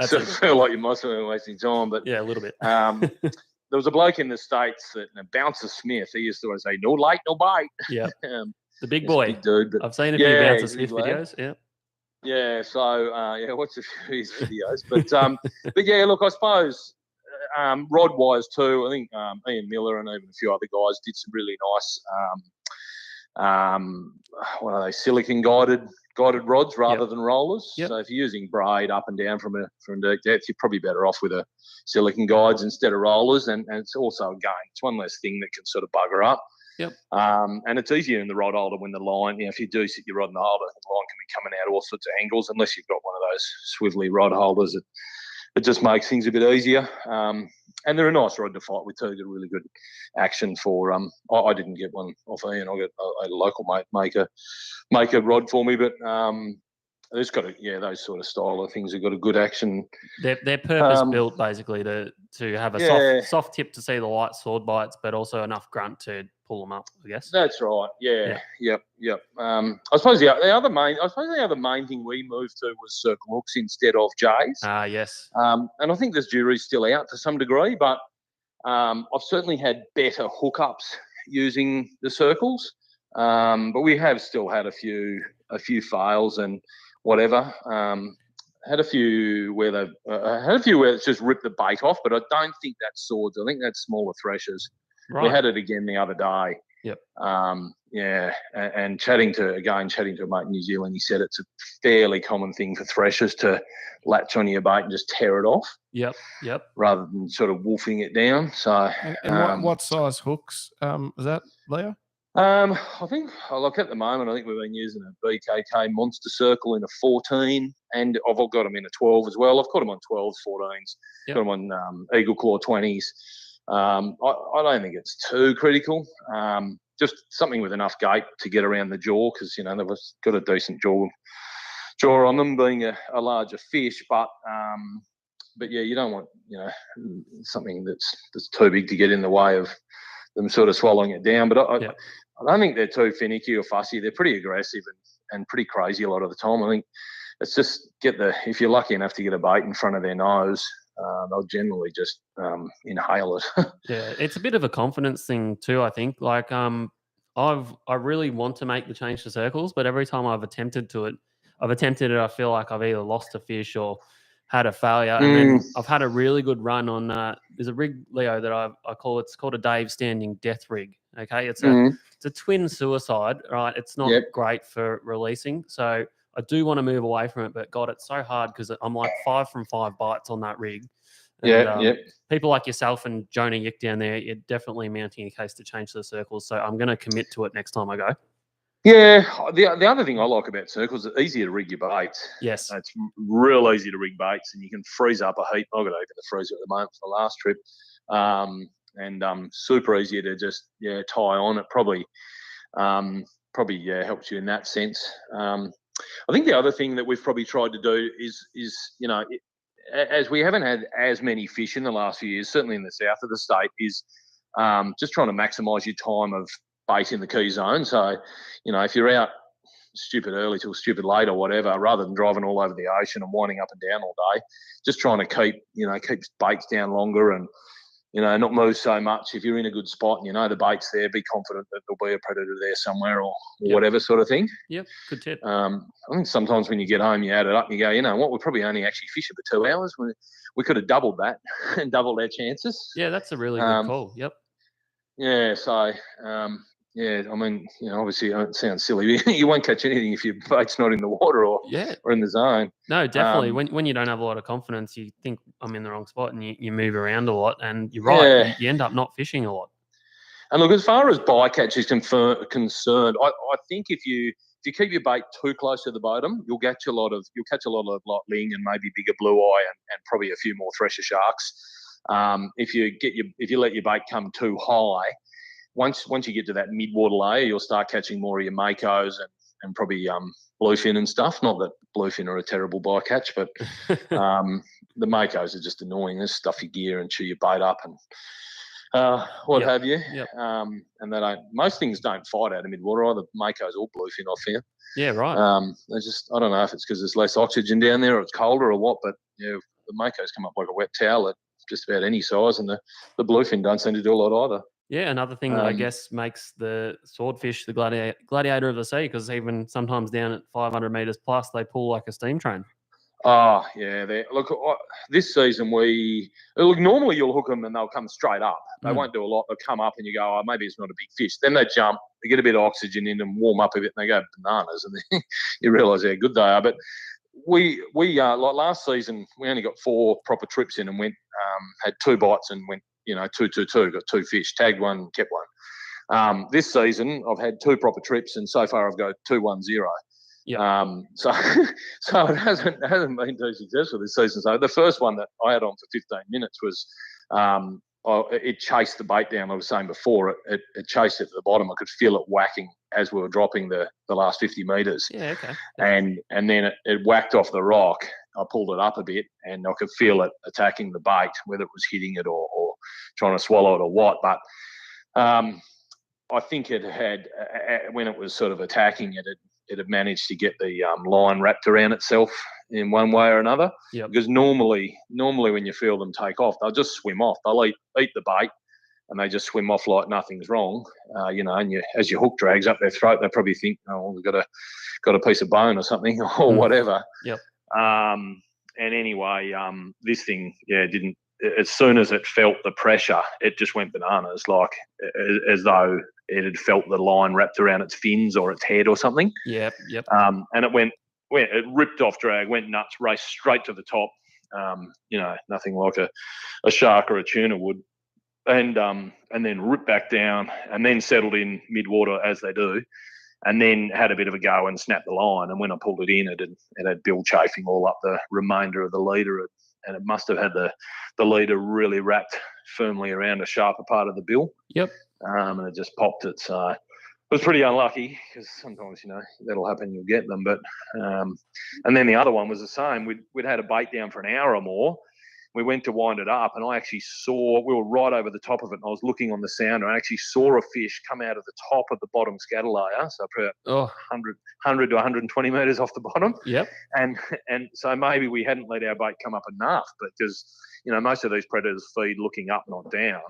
so I feel like you must have been wasting time, but yeah, a little bit. There was a bloke in the States that Bouncer Smith. He used to always say, "No light, no bite." Yeah, the big boy, big dude. But, I've seen a few Bouncer Smith videos. Yeah. Yeah, so watch a few of his videos, but yeah, look, I suppose rod wise too. I think Ian Miller and even a few other guys did some really nice, what are they, silicon guided rods rather than rollers. Yep. So if you're using braid up and down from deep depth, you're probably better off with a silicon guides instead of rollers, and it's also again it's one less thing that can sort of bugger up. Yep. And it's easier in the rod holder when the line, if you do sit your rod in the holder, the line can be coming out all sorts of angles, unless you've got one of those swivelly rod holders. It just makes things a bit easier. And they're a nice rod to fight with too. They're really good action for. I didn't get one off Ian. I had a local mate make a rod for me, but it's got those sort of style of things have got a good action. They're purpose built basically to have a soft tip to see the light sword bites, but also enough grunt to pull them up, I guess. That's right. Yeah. Yep. I suppose the other main thing we moved to was circle hooks instead of J's. Yes. And I think this jury's still out to some degree, but I've certainly had better hookups using the circles. But we have still had a few fails and whatever. Had a few where it's just ripped the bait off, but I don't think that's swords. I think that's smaller threshers. Right. We had it again the other day. Yep. And chatting to a mate in New Zealand, he said it's a fairly common thing for threshers to latch onto your bait and just tear it off. Yep. Rather than sort of wolfing it down. So. And what size hooks is that, Leo? I think, look, at the moment, I think we've been using a BKK Monster Circle in a 14, and I've got them in a 12 as well. I've caught them on 12s, 14s, got them on Eagle Claw 20s. I don't think it's too critical. Just something with enough gate to get around the jaw, because they've got a decent jaw on them, being a larger fish. But yeah, you don't want something that's too big to get in the way of them sort of swallowing it down. But I don't think they're too finicky or fussy. They're pretty aggressive and pretty crazy a lot of the time. I think it's just if you're lucky enough to get a bait in front of their nose, they'll generally just inhale it. Yeah, it's a bit of a confidence thing too, I think. Like I really want to make the change to circles, but every time I've attempted it, I feel like I've either lost a fish or had a failure. And then I've had a really good run on there's a rig, Leo, that I call it's called a Dave standing death rig. Okay, it's It's a twin suicide, right? It's not Yep. great for releasing. So I do want to move away from it, but God, it's so hard because I'm like 5 from 5 bites on that rig. And Yep. people like yourself and Jonah Yick down there, you're definitely mounting a case to change the circles. So I'm going to commit to it next time I go. Yeah, the other thing I like about circles, it's easier to rig your baits. Yes. It's real easy to rig baits, and you can freeze up a heap. I've got to open the freezer at the moment for the last trip, and super easy to just tie on. It probably helps you in that sense. I think the other thing that we've probably tried to do is as we haven't had as many fish in the last few years, certainly in the south of the state, is just trying to maximise your time of bait in the key zone. So, if you're out stupid early till stupid late or whatever, rather than driving all over the ocean and winding up and down all day, just trying to keep baits down longer and, not move so much. If you're in a good spot and the bait's there, be confident that there'll be a predator there somewhere or whatever sort of thing. Yep, good tip. I think sometimes when you get home, you add it up and you go, you know what, we probably only actually fish it for 2 hours. We could have doubled that and doubled our chances. Yeah, that's a really good call. Yep. Yeah, so I mean, obviously it sounds silly. You won't catch anything if your bait's not in the water or in the zone. No, definitely. When you don't have a lot of confidence, you think I'm in the wrong spot and you move around a lot, and you're right. Yeah. You end up not fishing a lot. And look, as far as bycatch is concerned, I think if you keep your bait too close to the bottom, you'll catch a lot of like ling and maybe bigger blue eye and probably a few more thresher sharks. If you let your bait come too high, once you get to that mid-water layer, you'll start catching more of your makos and probably bluefin and stuff. Not that bluefin are a terrible bycatch, but the makos are just annoying. They stuff your gear and chew your bait up and have you. Yep. And most things don't fight out of mid-water, either makos or bluefin, I found. Yeah, right. I don't know if it's because there's less oxygen down there or it's colder or what, but the makos come up like a wet towel at just about any size, and the bluefin don't seem to do a lot either. Yeah, another thing that I guess makes the swordfish the gladiator of the sea, because even sometimes down at 500 meters plus, they pull like a steam train. Oh, yeah. Look, this season normally you'll hook them and they'll come straight up. They won't do a lot. They'll come up and you go, oh, maybe it's not a big fish. Then they jump, they get a bit of oxygen in them, warm up a bit, and they go bananas, and then you realise how good they are. But we like last season, we only got 4 proper trips in and had 2 bites and went, 2-2-2, got 2 fish, tagged one, kept one. This season, I've had 2 proper trips, and so far I've got 2-1-0. Yeah. So it hasn't been too successful this season. So the first one that I had on for 15 minutes was it chased the bait down. I was saying before, it chased it to the bottom. I could feel it whacking as we were dropping the last 50 metres. Yeah, okay. And then it whacked off the rock. I pulled it up a bit and I could feel it attacking the bait, whether it was hitting it or trying to swallow it or what. But I think it had, when it was sort of attacking it had managed to get the line wrapped around itself in one way or another. Yep. Because normally when you feel them take off, they'll just swim off. They'll eat the bait and they just swim off like nothing's wrong. And as your hook drags up their throat, they probably think, oh, we've got a piece of bone or something or whatever. Yep. And anyway, this thing, didn't. As soon as it felt the pressure, it just went bananas, like as though it had felt the line wrapped around its fins or its head or something. Yep. And it ripped off drag, went nuts, raced straight to the top. Nothing like a shark or a tuna would. And then ripped back down and then settled in mid-water as they do, and then had a bit of a go and snapped the line. And when I pulled it in, it had bill chafing all up the remainder of the leader, and it must have had the leader really wrapped firmly around a sharper part of the bill. Yep. And it just popped it. So it was pretty unlucky, because sometimes, that'll happen, you'll get them. But and then the other one was the same. We'd had a bait down for an hour or more. We went to wind it up, and I actually saw, we were right over the top of it, and I was looking on the sounder, and I actually saw a fish come out of the top of the bottom scatter layer, so about 100 to 120 metres off the bottom. Yep. And so maybe we hadn't let our bait come up enough, because, most of these predators feed looking up, not down.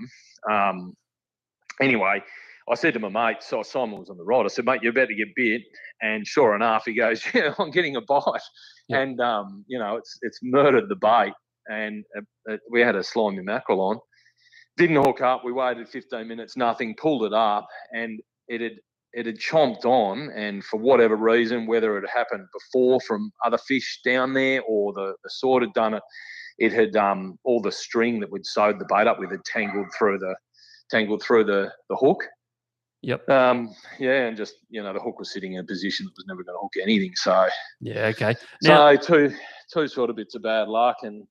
Anyway, I said to my mate, so Simon was on the rod, I said, mate, you're about to get bit. And sure enough, he goes, yeah, I'm getting a bite. Yep. And, it's murdered the bait. And we had a slimy mackerel on. Didn't hook up. We waited 15 minutes, nothing, pulled it up. And it had chomped on, and for whatever reason, whether it happened before from other fish down there or the sword had done it, it had all the string that we'd sewed the bait up with had tangled through the hook. Yep. And just the hook was sitting in a position that was never going to hook anything. So yeah, okay. Now, so two sort of bits of bad luck, and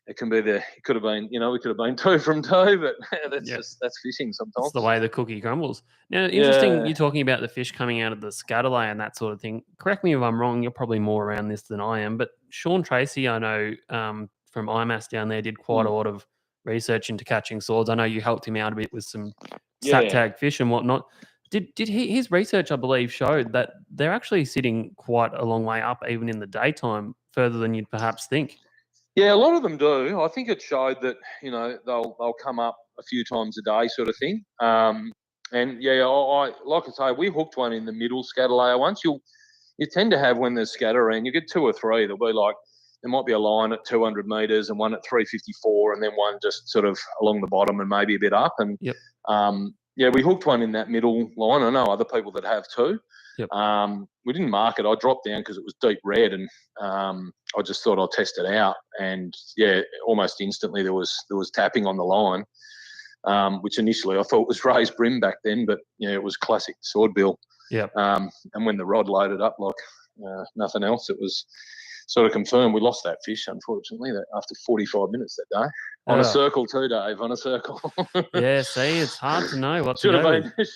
it could have been we could have been 2 from 2, but that's fishing sometimes. That's the way the cookie crumbles. Now, interesting, you're talking about the fish coming out of the scatterlay and that sort of thing. Correct me if I'm wrong. You're probably more around this than I am, but Sean Tracy, I know from IMAS down there, did quite a lot of research into catching swords. I know you helped him out a bit with some sat tag fish and whatnot. Did his research, I believe, showed that they're actually sitting quite a long way up, even in the daytime, further than you'd perhaps think. Yeah, a lot of them do. I think it showed that they'll come up a few times a day, sort of thing. And I like I say, we hooked one in the middle scatter layer once. You tend to have, when there's scatter around, you get 2 or 3. There'll be like, there might be a line at 200 meters and one at 354, and then one just sort of along the bottom and maybe a bit up. And we hooked one in that middle line. I know other people that have too. Yep. We didn't mark it. I dropped down because it was deep red, and I just thought I'd test it out. And almost instantly there was tapping on the line, which initially I thought was raised brim back then, but it was classic swordbill. Yep. And when the rod loaded up like nothing else, it was sort of confirmed. We lost that fish, unfortunately, after 45 minutes that day. On a circle too, Dave, on a circle. Yeah, see, it's hard to know what Should to have go been.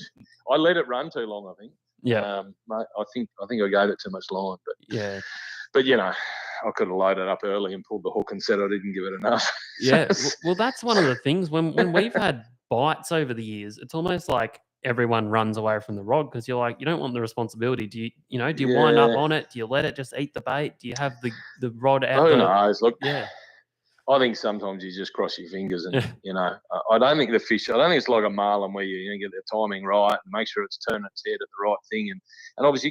I let it run too long, I think. Yeah. I think I gave it too much line. But But I could have loaded up early and pulled the hook and said I didn't give it enough. Yeah. Well, that's one of the things when we've had bites over the years, it's almost like everyone runs away from the rod because you're like, you don't want the responsibility. Do you wind up on it? Do you let it just eat the bait? Do you have the rod out? Who knows? Look, yeah. I think sometimes you just cross your fingers and, I don't think it's like a marlin where you get the timing right and make sure it's turning its head at the right thing. And obviously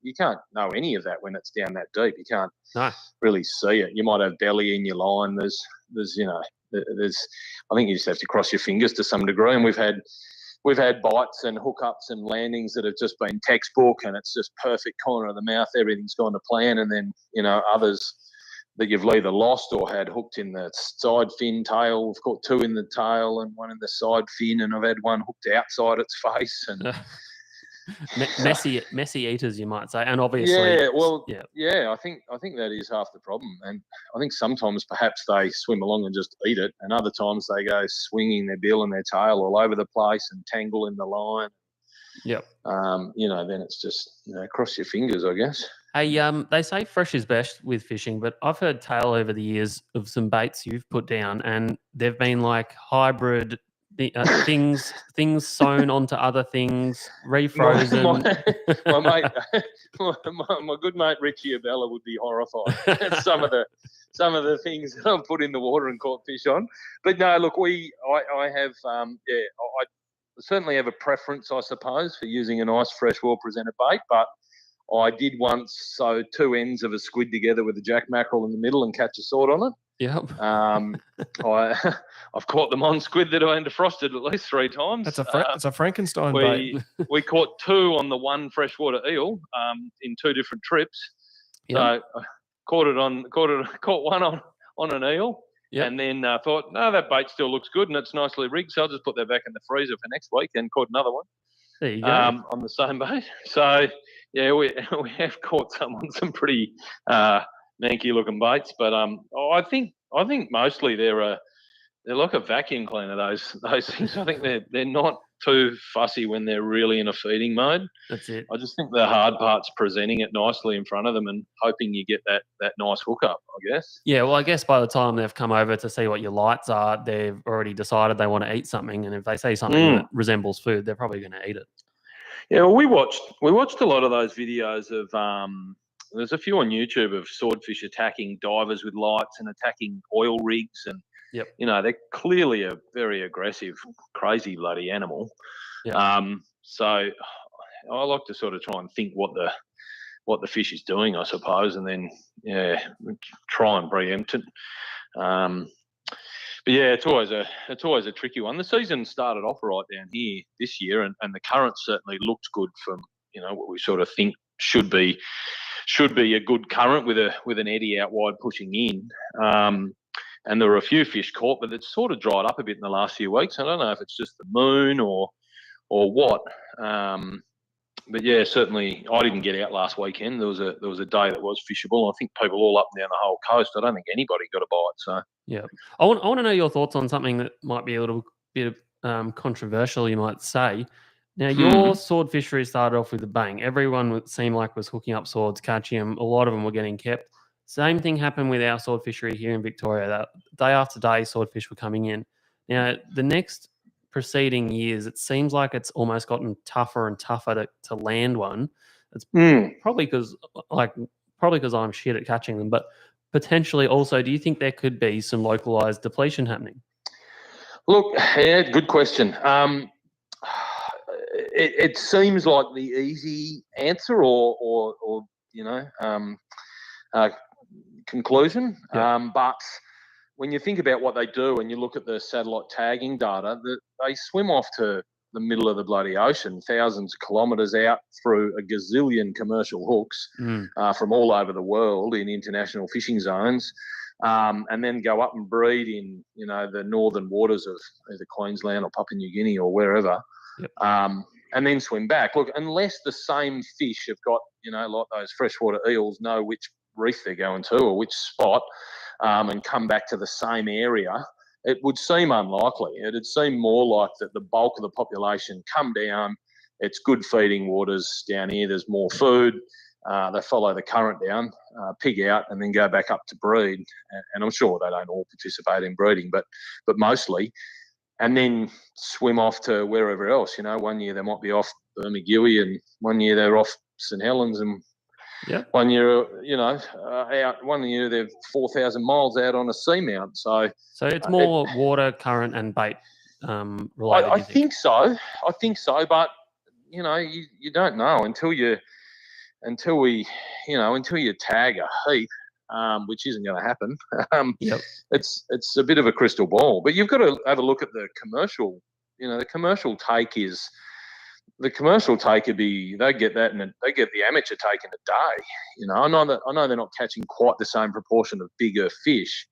you can't know any of that when it's down that deep. You can't really see it. You might have belly in your line. There's I think you just have to cross your fingers to some degree. And we've had bites and hookups and landings that have just been textbook, and it's just perfect corner of the mouth. Everything's gone to plan. And then, others that you've either lost or had hooked in the side fin tail. We've caught 2 in the tail and 1 in the side fin, and I've had 1 hooked outside its face. And messy eaters, you might say. And obviously, I think that is half the problem. And I think sometimes perhaps they swim along and just eat it, and other times they go swinging their bill and their tail all over the place and tangle in the line. Yep. Then it's just cross your fingers, I guess. Hey, they say fresh is best with fishing, but I've heard tale over the years of some baits you've put down, and they've been like hybrid things sewn onto other things, refrozen. My mate, my good mate Richie Abella would be horrified at some of the things that I've put in the water and caught fish on. But no, look, I have I certainly have a preference, I suppose, for using a nice fresh, well presented bait, but I did once sew 2 ends of a squid together with a jack mackerel in the middle and catch a sword on it. Yep. I've caught them on squid that I defrosted at least 3 times. That's a Frankenstein bait. We caught 2 on the 1 freshwater eel in 2 different trips. Yep. So I caught one on an eel. Yep. And then thought, no, that bait still looks good and it's nicely rigged, so I'll just put that back in the freezer for next week, and caught another one. There you go. On the same bait. So yeah, we have caught some on some pretty manky looking baits, but I think mostly they're like a vacuum cleaner. Those things. I think they're not too fussy when they're really in a feeding mode. That's it. I just think the hard part's presenting it nicely in front of them and hoping you get that nice hookup, I guess. Yeah, well, I guess by the time they've come over to see what your lights are, they've already decided they want to eat something, and if they see something that resembles food, they're probably going to eat it. Yeah, well, we watched a lot of those videos of there's a few on YouTube of swordfish attacking divers with lights and attacking oil rigs, and they're clearly a very aggressive, crazy bloody animal. Yep. So I like to sort of try and think what the fish is doing, I suppose, and then try and preempt it. Yeah, it's always a tricky one. The season started off right down here this year, and the current certainly looked good from what we sort of think should be a good current with an eddy out wide pushing in. And there were a few fish caught, but it's sort of dried up a bit in the last few weeks. I don't know if it's just the moon or what. But yeah, certainly I didn't get out last weekend. There was a day that was fishable. I think people all up and down the whole coast. I don't think anybody got a bite. So yeah, I want to know your thoughts on something that might be a little bit controversial, you might say. Now, your sword fishery started off with a bang. Everyone seemed like was hooking up swords, catching them. A lot of them were getting kept. Same thing happened with our sword fishery here in Victoria. That day after day, swordfish were coming in. Now, the next preceding years, it seems like it's almost gotten tougher and tougher to land one. It's probably because I'm shit at catching them, but potentially also, do you think there could be some localized depletion happening? Look, yeah, good question. It seems like the easy answer or conclusion. Yep. But when you think about what they do and you look at the satellite tagging data, they swim off to the middle of the bloody ocean, thousands of kilometres out through a gazillion commercial hooks from all over the world in international fishing zones, and then go up and breed in the northern waters of either Queensland or Papua New Guinea or wherever. Yep. And then swim back. Look, unless the same fish have got, like those freshwater eels, know which reef they're going to or which spot, and come back to the same area, it would seem unlikely. It'd seem more like that the bulk of the population come down. It's good feeding waters down here. There's more food. They follow the current down, pig out, and then go back up to breed. And I'm sure they don't all participate in breeding, but mostly. And then swim off to wherever else. 1 year they might be off Bermagui, and 1 year they're off St Helens, and Yep. 1 year, out. 1 year they're 4,000 miles out on a seamount. So it's more water, current, and bait related. I think so. But you don't know until you tag a heap. Which isn't going to happen. Yep. It's a bit of a crystal ball, but you've got to have a look at the commercial. The commercial take would be they get that, and they get the amateur take in a day. I know they're not catching quite the same proportion of bigger fish,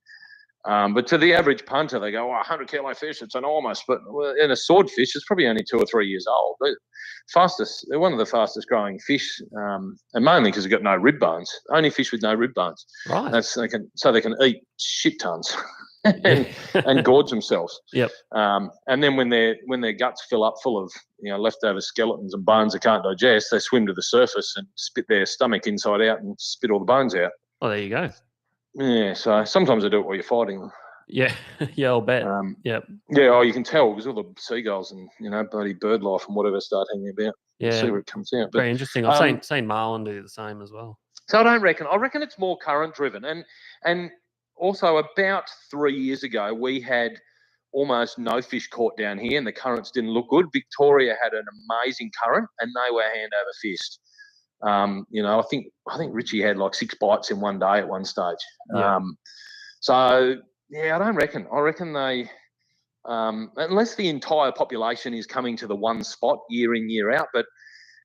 but to the average punter, they go, 100 kilo fish, it's enormous. But in a swordfish, it's probably only 2 or 3 years old. They're one of the fastest growing fish, and mainly because they've got no rib bones. Only fish with no rib bones. Right. They can eat shit tons and gorge themselves. Yep. And then when their guts fill up full of leftover skeletons and bones they can't digest, they swim to the surface and spit their stomach inside out and spit all the bones out. Oh, there you go. Yeah, so sometimes they do it while you're fighting. Yeah, yeah, I'll bet. Yeah, you can tell because all the seagulls and bloody bird life and whatever start hanging about. Yeah, see where it comes out. But, very interesting. I've seen marlin do the same as well. So I reckon it's more current driven, and also about 3 years ago we had almost no fish caught down here, and the currents didn't look good. Victoria had an amazing current, and they were hand over fist. I think Richie had like 6 bites in one day at one stage. Yeah. So yeah, I reckon they, unless the entire population is coming to the one spot year in, year out, but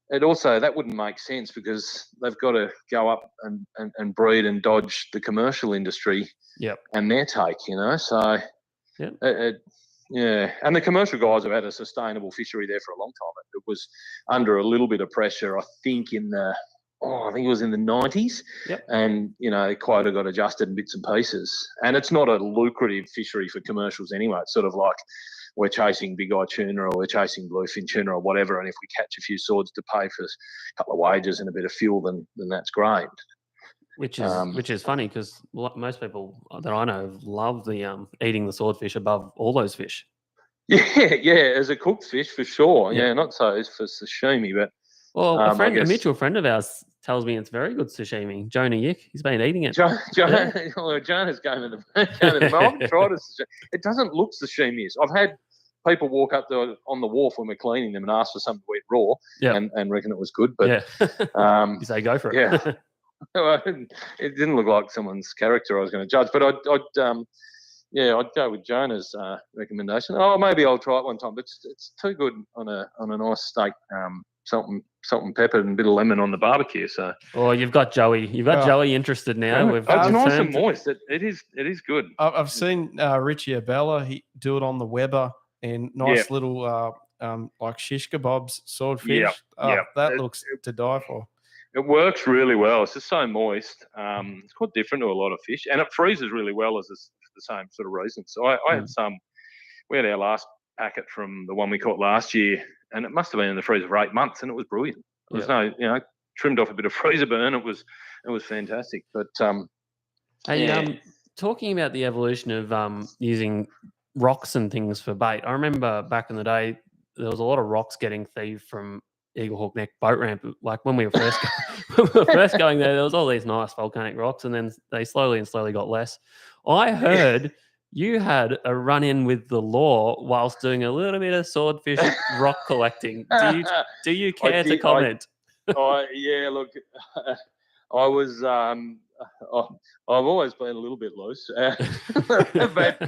that wouldn't make sense because they've got to go up and breed and dodge the commercial industry. Yep. And their take, so yep. Yeah, and the commercial guys have had a sustainable fishery there for a long time. It was under a little bit of pressure, I think, it was in the 90s. Yep. And, the quota got adjusted in bits and pieces. And it's not a lucrative fishery for commercials anyway. It's sort of like we're chasing big-eye tuna or we're chasing bluefin tuna or whatever, and if we catch a few swords to pay for a couple of wages and a bit of fuel, then that's great. Which is funny because most people that I know love the eating the swordfish above all those fish. Yeah, as a cooked fish for sure. Yeah, not so for sashimi, but a mutual friend of ours tells me it's very good sashimi. Jonah Yick, he's been eating it. Jonah's going to the I haven't tried it. It doesn't look sashimi. I've had people walk up on the wharf when we're cleaning them and ask for something to eat raw, and reckon it was good. But you say go for it. Yeah. It didn't look like someone's character I was going to judge, but I'd go with Jonah's recommendation. Oh, maybe I'll try it one time, but it's too good on a nice steak. Salt and pepper and a bit of lemon on the barbecue. So, you've got Joey. You've got Joey interested now. it's nice and moist. It is good. I've seen Richie Abella. He do it on the Weber and nice little like shish kebabs, swordfish. That looks to die for. It works really well. It's just so moist. It's quite different to a lot of fish, and it freezes really well as the same sort of reason. So I had some. We had our last packet from the one we caught last year, and it must have been in the freezer for 8 months, and it was brilliant. There was no, trimmed off a bit of freezer burn. It was fantastic. But talking about the evolution of using rocks and things for bait, I remember back in the day there was a lot of rocks getting thieved from Eagle Hawk Neck boat ramp. Like when we were first going there was all these nice volcanic rocks, and then they slowly got less. I heard you had a run-in with the law whilst doing a little bit of swordfish rock collecting. Do you care to comment? Look, I was. I've always been a little bit loose, but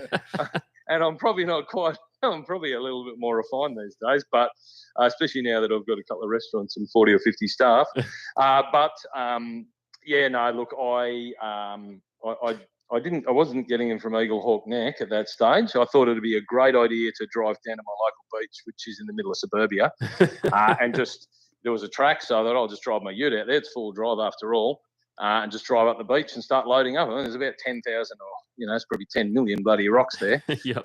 and I'm probably not quite. I'm probably a little bit more refined these days, but especially now that I've got a couple of restaurants and 40 or 50 staff. Look, I wasn't getting them from Eagle Hawk Neck at that stage. I thought it'd be a great idea to drive down to my local beach, which is in the middle of suburbia, and there was a track, so I thought I'll just drive my ute out there. It's full drive after all, and just drive up the beach and start loading up. I mean, there's about 10,000 or it's probably 10 million bloody rocks there. Yep.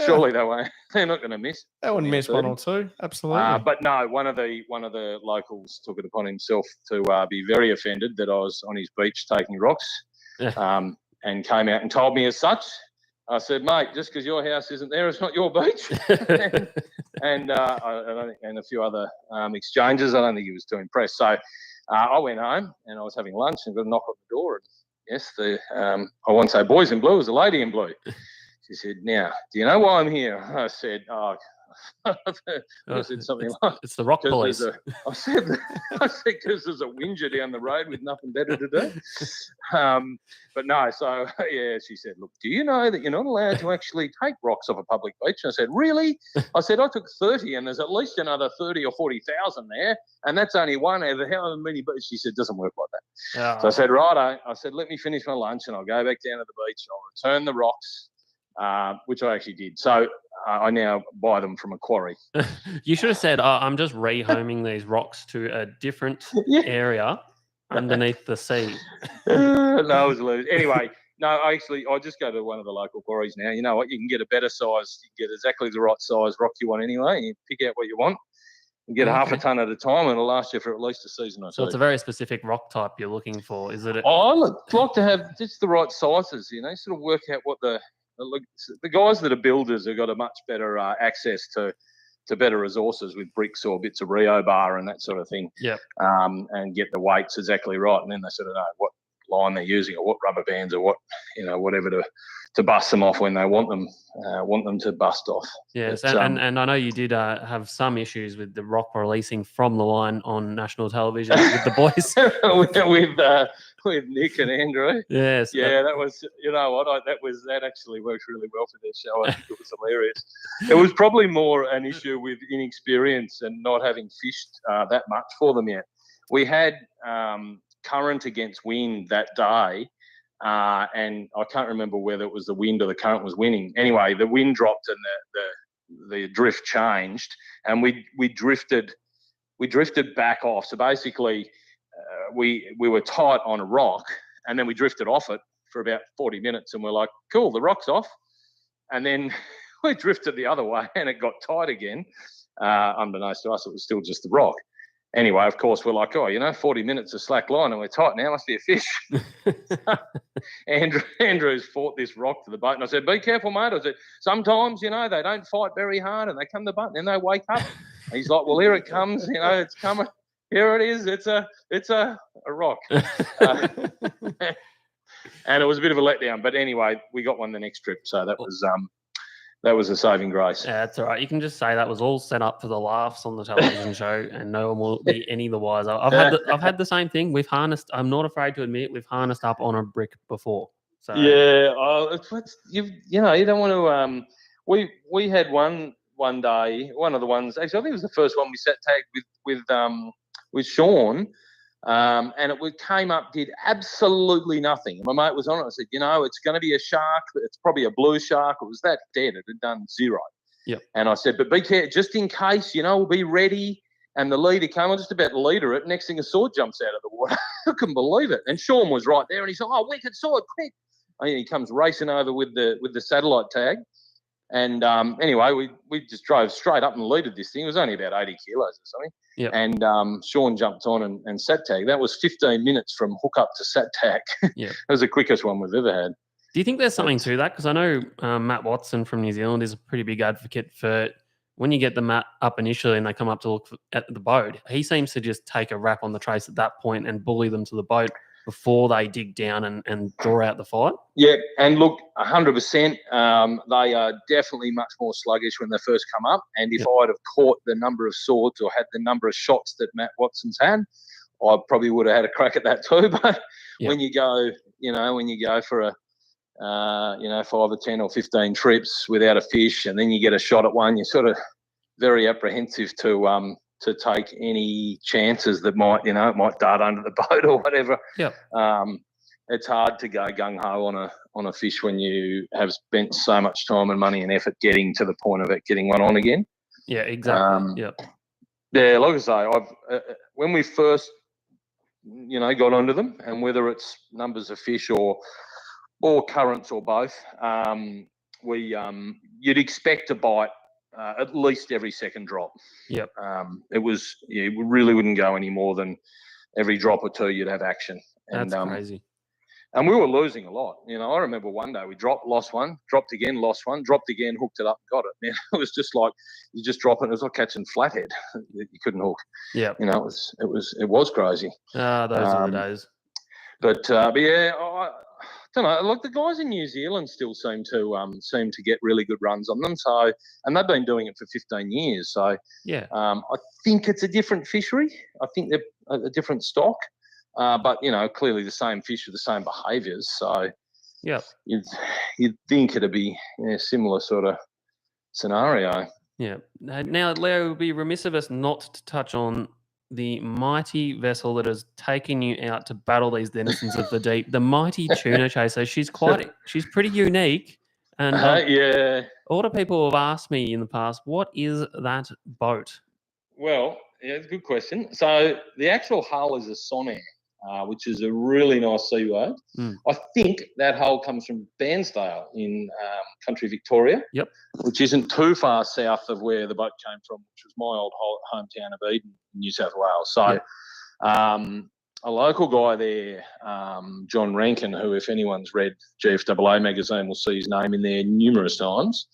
Surely they won't. They're not going to miss. They wouldn't miss 1 or 2. Absolutely. But no, one of the locals took it upon himself to be very offended that I was on his beach taking rocks, and came out and told me as such. I said, mate, just because your house isn't there, it's not your beach. and a few other exchanges. I don't think he was too impressed. So I went home and I was having lunch and got a knock on the door. And yes, I won't say boys in blue, it was a lady in blue. She said, now, do you know why I'm here? I said, I said something like, it's the rock police. I said, because there's a whinger down the road with nothing better to do. But no, so she said, look, do you know that you're not allowed to actually take rocks off a public beach? And I said, really? I said, I took 30 and there's at least another 30 or 40,000 there. And that's only one out of how many beaches. She said, doesn't work like that. So I said, righto. I said, let me finish my lunch and I'll go back down to the beach. I'll return the rocks. Which I actually did. So I now buy them from a quarry. You should have said, I'm just rehoming these rocks to a different area underneath the sea. No, I was loose. Anyway, no, I just go to one of the local quarries now. You know what? You can get a better size. You can get exactly the right size rock you want anyway. You pick out what you want. You get half a ton at a time and it'll last you for at least a season or so. So it's a very specific rock type you're looking for, is it? I like to have just the right sizes, sort of work out what the guys that are builders have got a much better access to better resources with bricks or bits of Rio bar and that sort of thing. Yeah. And get the weights exactly right, and then they sort of know what line they're using or what rubber bands or what whatever to bust them off when they want them to bust off. Yes, and I know you did have some issues with the rock releasing from the line on national television with the boys. with Nick and Andrew. Yes. Yeah, that was, that actually worked really well for their show. I think it was hilarious. It was probably more an issue with inexperience and not having fished that much for them yet. We had current against wind that day, and I can't remember whether it was the wind or the current was winning. Anyway, the wind dropped and the drift changed, and we drifted back off. So basically, we were tight on a rock, and then we drifted off it for about 40 minutes, and we're like, cool, the rock's off. And then we drifted the other way, and it got tight again. Unbeknownst to us, it was still just the rock. Anyway, of course, we're like, 40 minutes of slack line and we're tight now, must be a fish. Andrew's fought this rock to the boat. And I said, be careful, mate. I said, sometimes, they don't fight very hard and they come to the boat and then they wake up. And he's like, well, here it comes. It's coming. Here it is. It's a rock. And it was a bit of a letdown. But anyway, we got one the next trip. So that was a saving grace. Yeah, that's all right. You can just say that was all set up for the laughs on the television show, and no one will be any the wiser. I've had the same thing. We've harnessed. I'm not afraid to admit we've harnessed up on a brick before. So Yeah, you don't want to. We had one day, one of the ones. Actually, I think it was the first one we sat tagged with Sean, and it came up, did absolutely nothing. My mate was on it. I said, it's going to be a shark. It's probably a blue shark. It was that dead. It had done zero. Yep. And I said, but be careful, just in case. We'll be ready. And the leader came. I was just about to leader it. Next thing, a sword jumps out of the water. I couldn't believe it. And Sean was right there, and he said, "Oh, wicked sword, quick!" And he comes racing over with the satellite tag. And anyway, we just drove straight up and leaded this thing. It was only about 80 kilos or something. Yep. And Sean jumped on and sat tag. That was 15 minutes from hookup to sat tag. Yep. That was the quickest one we've ever had. Do you think there's something to that? Because I know Matt Watson from New Zealand is a pretty big advocate for when you get the mat up initially and they come up to look at the boat, he seems to just take a rap on the trace at that point and bully them to the boat before they dig down and draw out the fight. Yeah, and look, 100%, they are definitely much more sluggish when they first come up. And if I'd have caught the number of swords or had the number of shots that Matt Watson's had, I probably would have had a crack at that too. But when you go, for a 5 or 10 or 15 trips without a fish, and then you get a shot at one, you're sort of very apprehensive to take any chances that it might dart under the boat or whatever. Yeah. It's hard to go gung ho on a fish when you have spent so much time and money and effort getting to the point of it getting one on again. Yeah, exactly. Yeah, like I say, when we first got onto them, and whether it's numbers of fish or currents or both, you'd expect to bite at least every second drop. Yep. We really wouldn't go any more than every drop or two you'd have action. That's crazy. And we were losing a lot. I remember one day we dropped, lost one, dropped again, lost one, dropped again, hooked it up, got it. It was just like you just drop it. It was like catching flathead that you couldn't hook. Yeah. It was crazy. Those are the days. But yeah, I don't know. Like the guys in New Zealand still seem to get really good runs on them. So, and they've been doing it for 15 years. So, yeah, I think it's a different fishery. I think they're a different stock. But clearly the same fish with the same behaviours. So, yeah, you'd think it'd be a similar sort of scenario. Yeah. Now, Leo, it would be remiss of us not to touch on the mighty vessel that has taken you out to battle these denizens of the deep, the mighty Choona Chaser. She's pretty unique. And yeah. A lot of people have asked me in the past, what is that boat? Well, yeah, it's a good question. So the actual hull is a Sonair, which is a really nice seaway. I think that hull comes from Bairnsdale in country Victoria. Yep. Which isn't too far south of where the boat came from, which was my old hometown of Eden, New South Wales. So a local guy there, John Rankin, who, if anyone's read GFAA magazine, will see his name in there numerous times.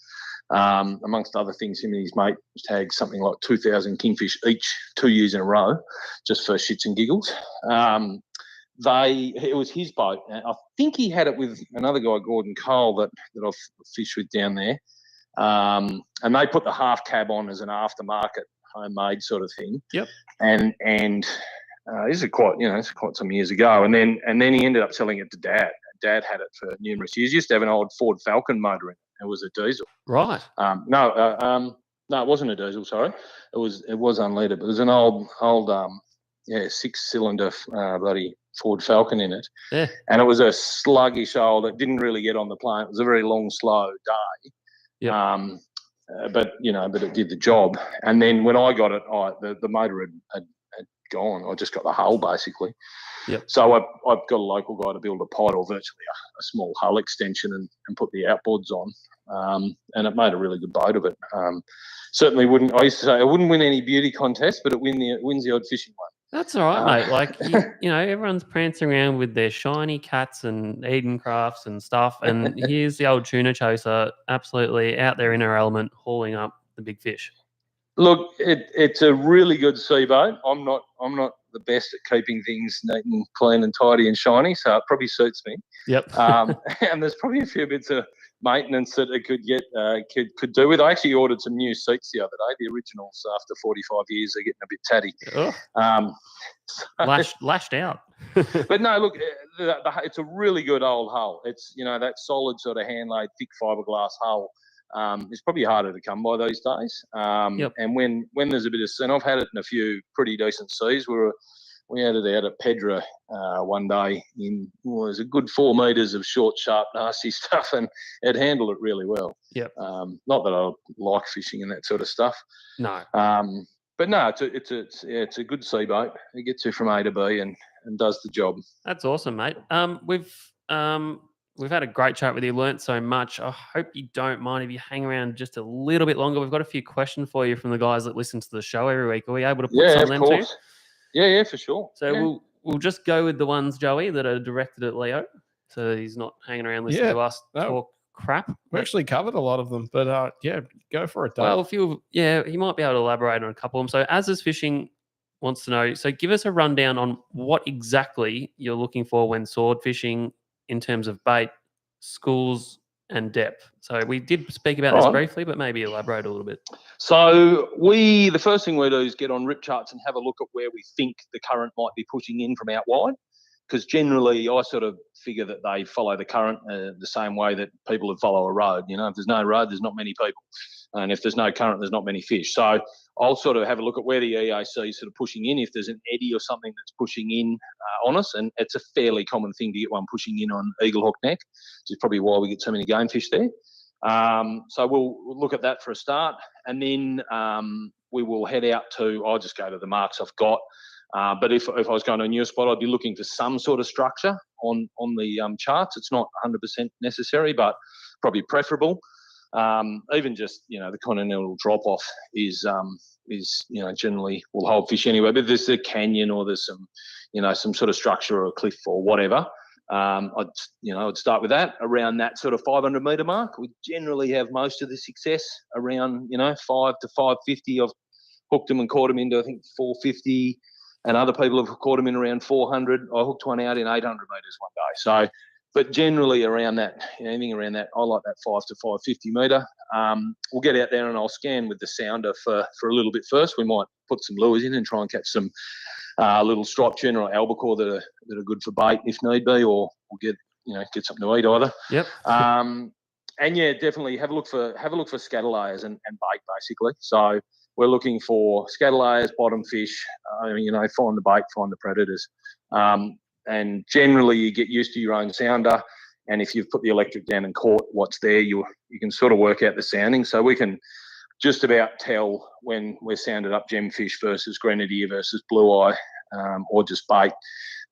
Amongst other things, him and his mate tagged something like 2,000 kingfish each 2 years in a row, just for shits and giggles. It was his boat. I think he had it with another guy, Gordon Cole, that I've fished with down there. And they put the half cab on as an aftermarket homemade sort of thing. Yep. And this is quite some years ago. And then he ended up selling it to Dad. Dad had it for numerous years. He used to have an old Ford Falcon motor in it. It was a diesel. Right. No, it wasn't a diesel. Sorry, it was unleaded. But it was an old 6-cylinder bloody Ford Falcon in it. Yeah. And it was a sluggish old. It didn't really get on the plane. It was a very long, slow day. Yeah. But it did the job. And then when I got it, the motor had gone. I just got the hull basically. Yep. So I've got a local guy to build a pod or virtually a small hull extension and put the outboards on. And it made a really good boat of it. Certainly wouldn't. I used to say it wouldn't win any beauty contest, but it wins the odd fishing one. That's all right, mate. Like, everyone's prancing around with their shiny cats and Eden crafts and stuff. And here's the old Choona Chaser, absolutely out there in her element, hauling up the big fish. Look, it's a really good sea boat. I'm not the best at keeping things neat and clean and tidy and shiny, so it probably suits me. Yep. And there's probably a few bits of maintenance that it could get could do with. I actually ordered some new seats the other day. The originals, after 45 years, are getting a bit tatty. Lashed out. But no, look, it's a really good old hull. It's that solid sort of hand laid thick fiberglass hull. It's probably harder to come by these days. And when there's a bit of sun, I've had it in a few pretty decent seas. We had it out at Pedra one day in it was a good 4 meters of short, sharp, nasty stuff, and it handled it really well. Yep. Not that I like fishing and that sort of stuff. No. But no, it's a good sea boat. It gets you from A to B and does the job. That's awesome, mate. We've had a great chat with you. Learnt so much. I hope you don't mind if you hang around just a little bit longer. We've got a few questions for you from the guys that listen to the show every week. Are we able to put some of them to you? Yeah, for sure. So we'll just go with the ones, Joey, that are directed at Leo, so he's not hanging around listening to us talk crap. We actually covered a lot of them, but go for it, Dave. Well, he might be able to elaborate on a couple of them. So As is Fishing wants to know, so give us a rundown on what exactly you're looking for when sword fishing in terms of bait, schools, and depth. So we did speak about this briefly, but maybe elaborate a little bit. So the first thing we do is get on rip charts and have a look at where we think the current might be pushing in from out wide. Because generally I sort of figure that they follow the current the same way that people would follow a road. If there's no road, there's not many people. And if there's no current, there's not many fish. So I'll sort of have a look at where the EAC is sort of pushing in, if there's an eddy or something that's pushing in on us. And it's a fairly common thing to get one pushing in on Eagle Hook Neck, which is probably why we get so many game fish there. So we'll look at that for a start. And then we will head out I'll just go to the marks I've got. But if I was going to a new spot, I'd be looking for some sort of structure on the charts. It's not 100% necessary, but probably preferable. Even just the continental drop off is generally will hold fish anyway. But there's a canyon or there's some sort of structure or a cliff or whatever. I'd start with that around that sort of 500 meter mark. We generally have most of the success around 5 to 550. I've hooked them and caught them into I think 450. And other people have caught them in around 400. I hooked one out in 800 metres one day. So, but generally around that, anything around that, I like that 5 to 550 metre. We'll get out there and I'll scan with the sounder for a little bit first. We might put some lures in and try and catch some little striped tuna or albacore that are good for bait if need be, or we'll get something to eat either. Yep. And yeah, definitely have a look for scatter layers and bait basically. So we're looking for scatter layers, bottom fish, find the bait, find the predators. And generally you get used to your own sounder. And if you've put the electric down and caught what's there, you can sort of work out the sounding. So we can just about tell when we're sounded up gemfish versus grenadier versus blue eye, or just bait.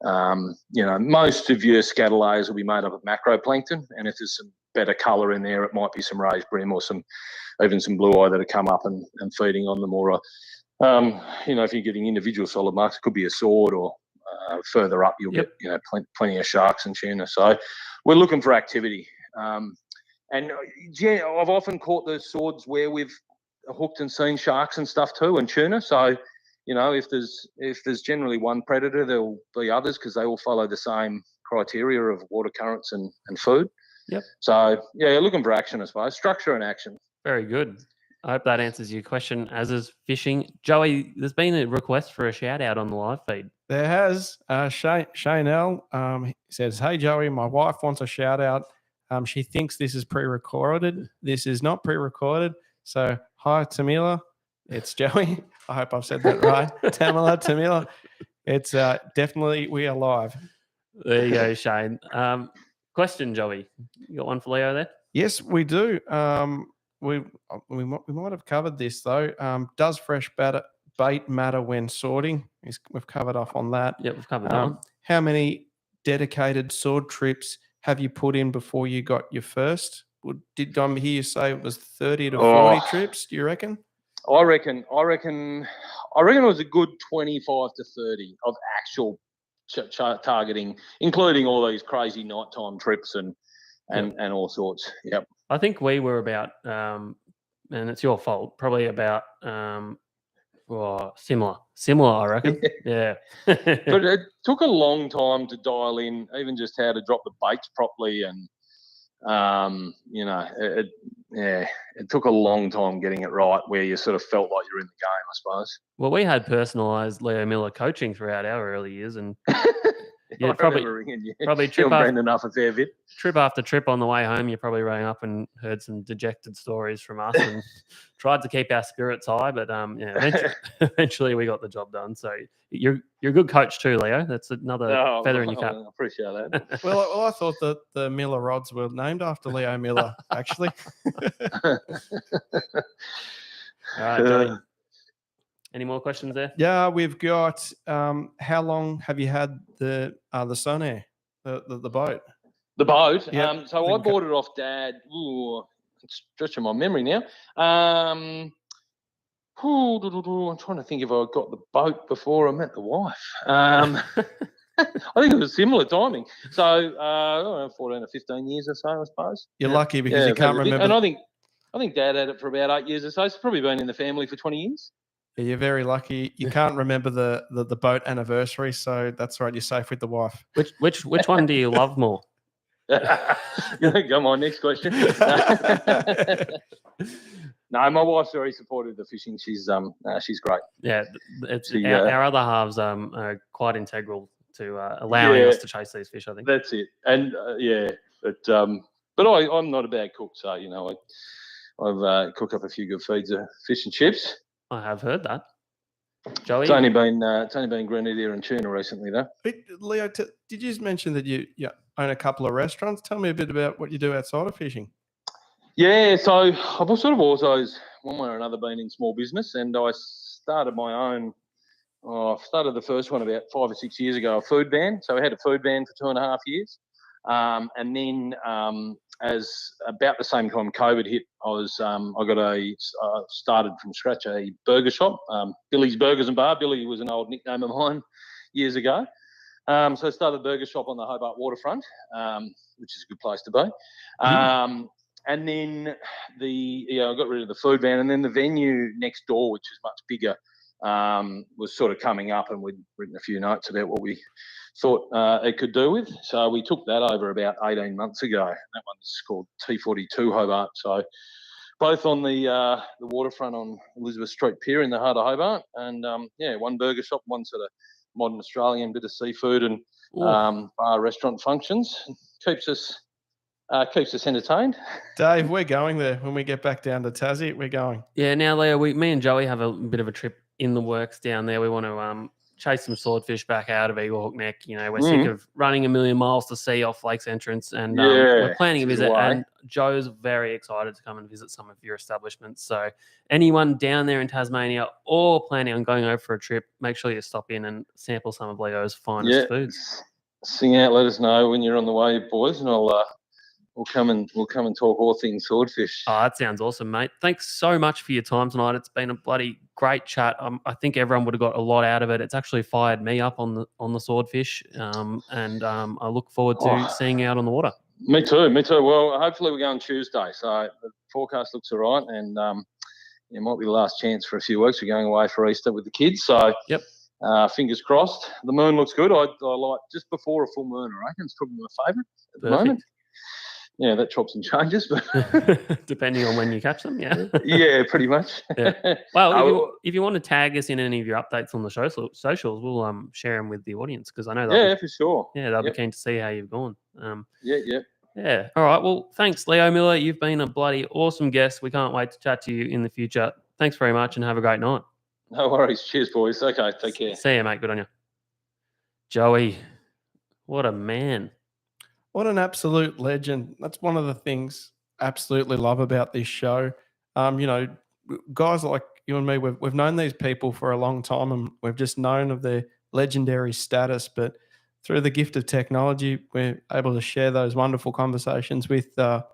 Most of your scatter layers will be made up of macroplankton. And if there's some better colour in there, it might be some raised brim or even some blue eye that have come up and feeding on them, or if you're getting individual solid marks, it could be a sword, or further up you'll get plenty of sharks and tuna. So we're looking for activity, and I've often caught those swords where we've hooked and seen sharks and stuff too, and tuna. So if there's generally one predator, there'll be others because they all follow the same criteria of water currents and food. Yep. So yeah, looking for action, I suppose. Structure and action. Very good. I hope that answers your question. As is fishing, Joey, there's been a request for a shout out on the live feed. There has. Shane L says, "Hey Joey, my wife wants a shout out. She thinks this is pre-recorded. This is not pre-recorded. So hi Tamila, it's Joey. I hope I've said that right. Tamila. It's definitely we are live." There you go, Shane. Question, Joey. You got one for Leo there? Yes, we do. We might have covered this though. Does fresh bait matter when sorting? We've covered off on that. Yep, we've covered that one. How many dedicated sword trips have you put in before you got your first? Did I hear you say it was 30 to 40 trips? Do you reckon? I reckon it was a good 25 to 30 of actual targeting, including all these crazy nighttime trips and all sorts. Yep. I think we were about and it's your fault. Probably about similar, I reckon. Yeah. But it took a long time to dial in, even just how to drop the baits properly, and it took a long time getting it right, where you sort of felt like you're in the game, I suppose. Well, we had personalised Leo Miller coaching throughout our early years, and I remember ringing you. Probably you and Brendan up a fair bit. Trip after trip on the way home, you probably rang up and heard some dejected stories from us, and tried to keep our spirits high. But eventually we got the job done. So you're a good coach too, Leo. That's another feather in your cap. I appreciate that. Well, I thought that the Miller rods were named after Leo Miller, actually. All right, Joey. Any more questions there? Yeah, we've got. How long have you had the Sonair, the boat? The boat. Yep. So I bought it off Dad. Ooh, it's stretching my memory now. I'm trying to think if I got the boat before I met the wife. I think it was similar timing. So I don't know, 14 or 15 years or so, I suppose. You're lucky because you can't remember. And I think Dad had it for about 8 years or so. It's probably been in the family for 20 years. Yeah, you're very lucky. You can't remember the boat anniversary, so that's right. You're safe with the wife. Which one do you love more? Come on, next question. No, my wife's very supportive of the fishing. She's great. Yeah, our other halves are quite integral to allowing us to chase these fish, I think. That's it. And but I'm not a bad cook, so I've cooked up a few good feeds of fish and chips. I have heard that. Joey? It's only been grenadier and tuna recently, though. Leo, did you just mention that you own a couple of restaurants? Tell me a bit about what you do outside of fishing. Yeah, so I've sort of always, one way or another, been in small business, and I started my own. I started the first one about 5 or 6 years ago, a food van. So I had a food van for 2.5 years, and then as about the same time COVID hit, I started from scratch a burger shop, Billy's Burgers and Bar. Billy was an old nickname of mine years ago. So I started a burger shop on the Hobart waterfront, which is a good place to be. And then I got rid of the food van, and then the venue next door, which is much bigger, was sort of coming up, and we'd written a few notes about what we thought it could do with. So we took that over about 18 months ago. That one's called T42 Hobart. So both on the waterfront on Elizabeth Street Pier in the heart of Hobart, and one burger shop, one sort of modern Australian bit of seafood and bar restaurant functions. Keeps us entertained. Dave, we're going there when we get back down to Tassie. We're going. Yeah, now Leo, me and Joey have a bit of a trip in the works down there. We want to chase some swordfish back out of Eagle Hook Neck. We're sick of running a million miles to sea off Lakes Entrance, and we're planning a visit. And Joe's very excited to come and visit some of your establishments. So anyone down there in Tasmania or planning on going over for a trip, make sure you stop in and sample some of Leo's finest foods. Sing out, let us know when you're on the way, boys, and We'll come and talk all things swordfish. Oh, that sounds awesome, mate. Thanks so much for your time tonight. It's been a bloody great chat. I think everyone would have got a lot out of it. It's actually fired me up on the swordfish, and I look forward to seeing you out on the water. Me too. Well, hopefully we're going Tuesday, so the forecast looks all right, and it might be the last chance for a few weeks. We're going away for Easter with the kids, so yep. Fingers crossed. The moon looks good. I like just before a full moon. I reckon it's probably my favourite at the moment. Yeah, that chops and changes, but depending on when you catch them, yeah. Yeah, pretty much. Yeah. Well, if you want to tag us in any of your updates on the socials, we'll share them with the audience, because I know they'll for sure. Yeah, they'll be keen to see how you've gone. Yeah. All right. Well, thanks, Leo Miller. You've been a bloody awesome guest. We can't wait to chat to you in the future. Thanks very much, and have a great night. No worries. Cheers, boys. Okay, take care. See you, mate. Good on you. Joey, what a man. What an absolute legend. That's one of the things I absolutely love about this show. Guys like you and me, we've known these people for a long time, and we've just known of their legendary status. But through the gift of technology, we're able to share those wonderful conversations with our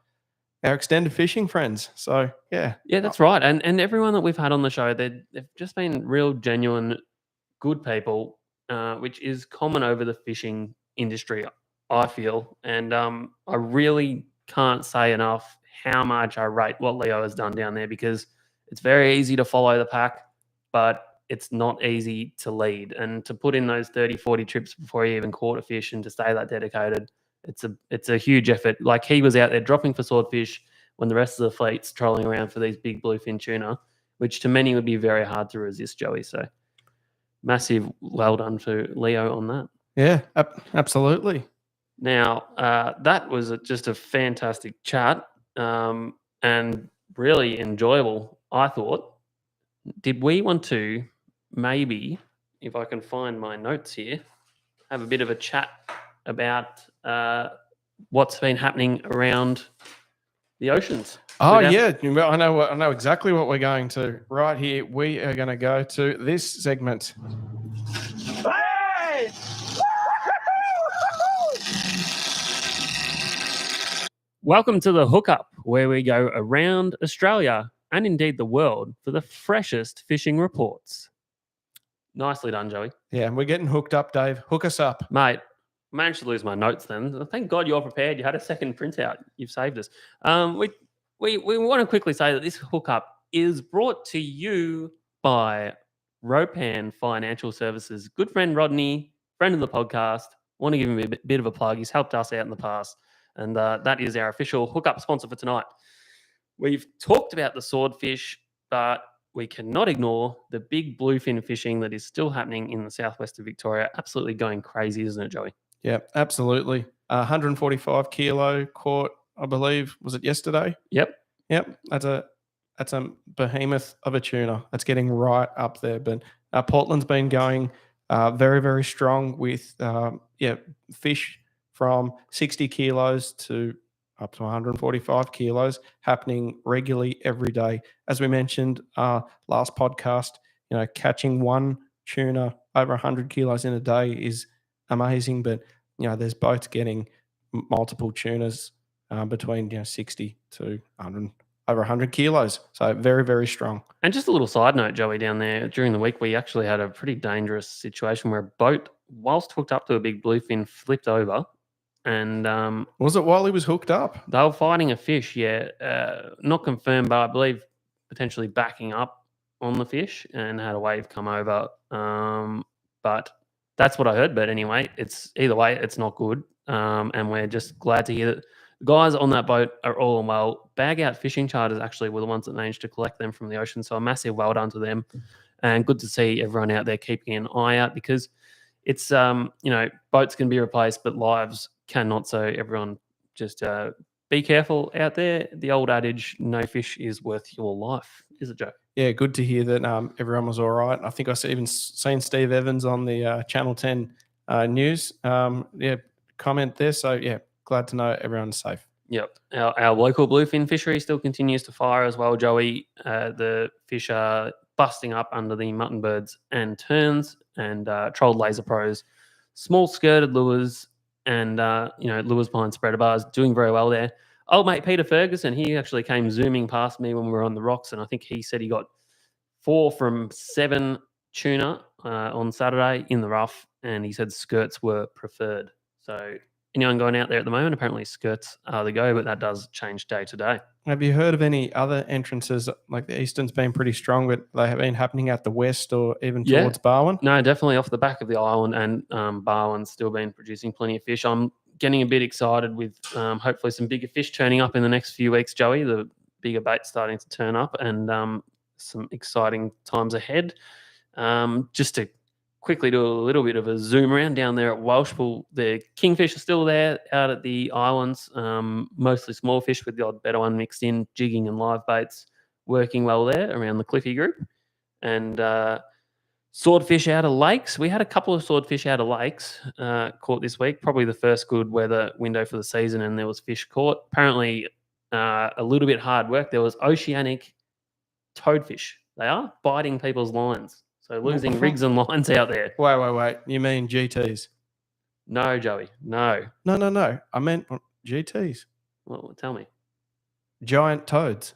extended fishing friends. So, yeah. Yeah, that's right. And everyone that we've had on the show, they've just been real, genuine, good people, which is common over the fishing industry, I feel. And I really can't say enough how much I rate what Leo has done down there, because it's very easy to follow the pack, but it's not easy to lead. And to put in those 30, 40 trips before he even caught a fish and to stay that dedicated, it's a huge effort. Like, he was out there dropping for swordfish when the rest of the fleet's trolling around for these big bluefin tuna, which to many would be very hard to resist, Joey. So massive well done to Leo on that. Yeah, absolutely. Now, that was just a fantastic chat and really enjoyable, I thought. Did we want to maybe, if I can find my notes here, have a bit of a chat about what's been happening around the oceans? Oh, yeah. I know exactly what we're going to. Right here, we are going to go to this segment. Hey! Welcome to the hookup, where we go around Australia and indeed the world for the freshest fishing reports. Nicely done, Joey. Yeah, and we're getting hooked up, Dave. Hook us up. Mate, managed to lose my notes then. Thank God you're prepared. You had a second printout. You've saved us. We want to quickly say that this hookup is brought to you by Ropan Financial Services. Good friend Rodney, friend of the podcast. Want to give him a bit of a plug. He's helped us out in the past. And that is our official hookup sponsor for tonight. We've talked about the swordfish, but we cannot ignore the big bluefin fishing that is still happening in the southwest of Victoria. Absolutely going crazy, isn't it, Joey? Yeah, absolutely. 145 kilo caught, I believe. Was it yesterday? Yep. That's a behemoth of a tuna. That's getting right up there. But Portland's been going very, very strong with fish from 60 kilos to up to 145 kilos happening regularly every day. As we mentioned last podcast, catching one tuna over 100 kilos in a day is amazing. But there's boats getting multiple tunas between 60 to 100, over 100 kilos. So very, very strong. And just a little side note, Joey, down there during the week, we actually had a pretty dangerous situation where a boat, whilst hooked up to a big bluefin, flipped over. And was it while he was hooked up? They were fighting a fish, not confirmed, but I believe potentially backing up on the fish and had a wave come over. But that's what I heard. But anyway, it's either way, it's not good. And we're just glad to hear that the guys on that boat are all well. Bag Out Fishing Charters actually were the ones that managed to collect them from the ocean. So a massive well done to them. And good to see everyone out there keeping an eye out, because it's, boats can be replaced, but lives cannot. So everyone just be careful out there. The old adage, no fish is worth your life, is it, Joe? Yeah, good to hear that everyone was all right. I think I even seen Steve Evans on the Channel 10 news. Comment there. So, glad to know everyone's safe. Yep. Our local bluefin fishery still continues to fire as well, Joey. The fish are busting up under the mutton birds and terns and trolled laser pros, small skirted lures, and lures behind spreader bars, doing very well there. Old mate Peter Ferguson, he actually came zooming past me when we were on the rocks, and I think he said he got 4 from 7 tuna on Saturday in the rough, and he said skirts were preferred. So anyone going out there at the moment, apparently skirts are the go, but that does change day to day. Have you heard of any other entrances? Like the Eastern's been pretty strong, but they have been happening out the west or even towards Barwon? No, definitely off the back of the island, and Barwon's still been producing plenty of fish. I'm getting a bit excited with hopefully some bigger fish turning up in the next few weeks, Joey. The bigger bait's starting to turn up, and some exciting times ahead. Just to quickly do a little bit of a zoom around down there at Welshpool, the kingfish are still there out at the islands, mostly small fish with the odd better one mixed in, jigging and live baits working well there around the Cliffy group. And swordfish out of lakes. We had a couple of swordfish out of lakes caught this week, probably the first good weather window for the season, and there was fish caught. Apparently a little bit hard work. There was oceanic toadfish. They are biting people's lines. So losing rigs and lines out there. Wait. You mean GTs? No, Joey. No. No. I meant GTs. Well, tell me. Giant toads.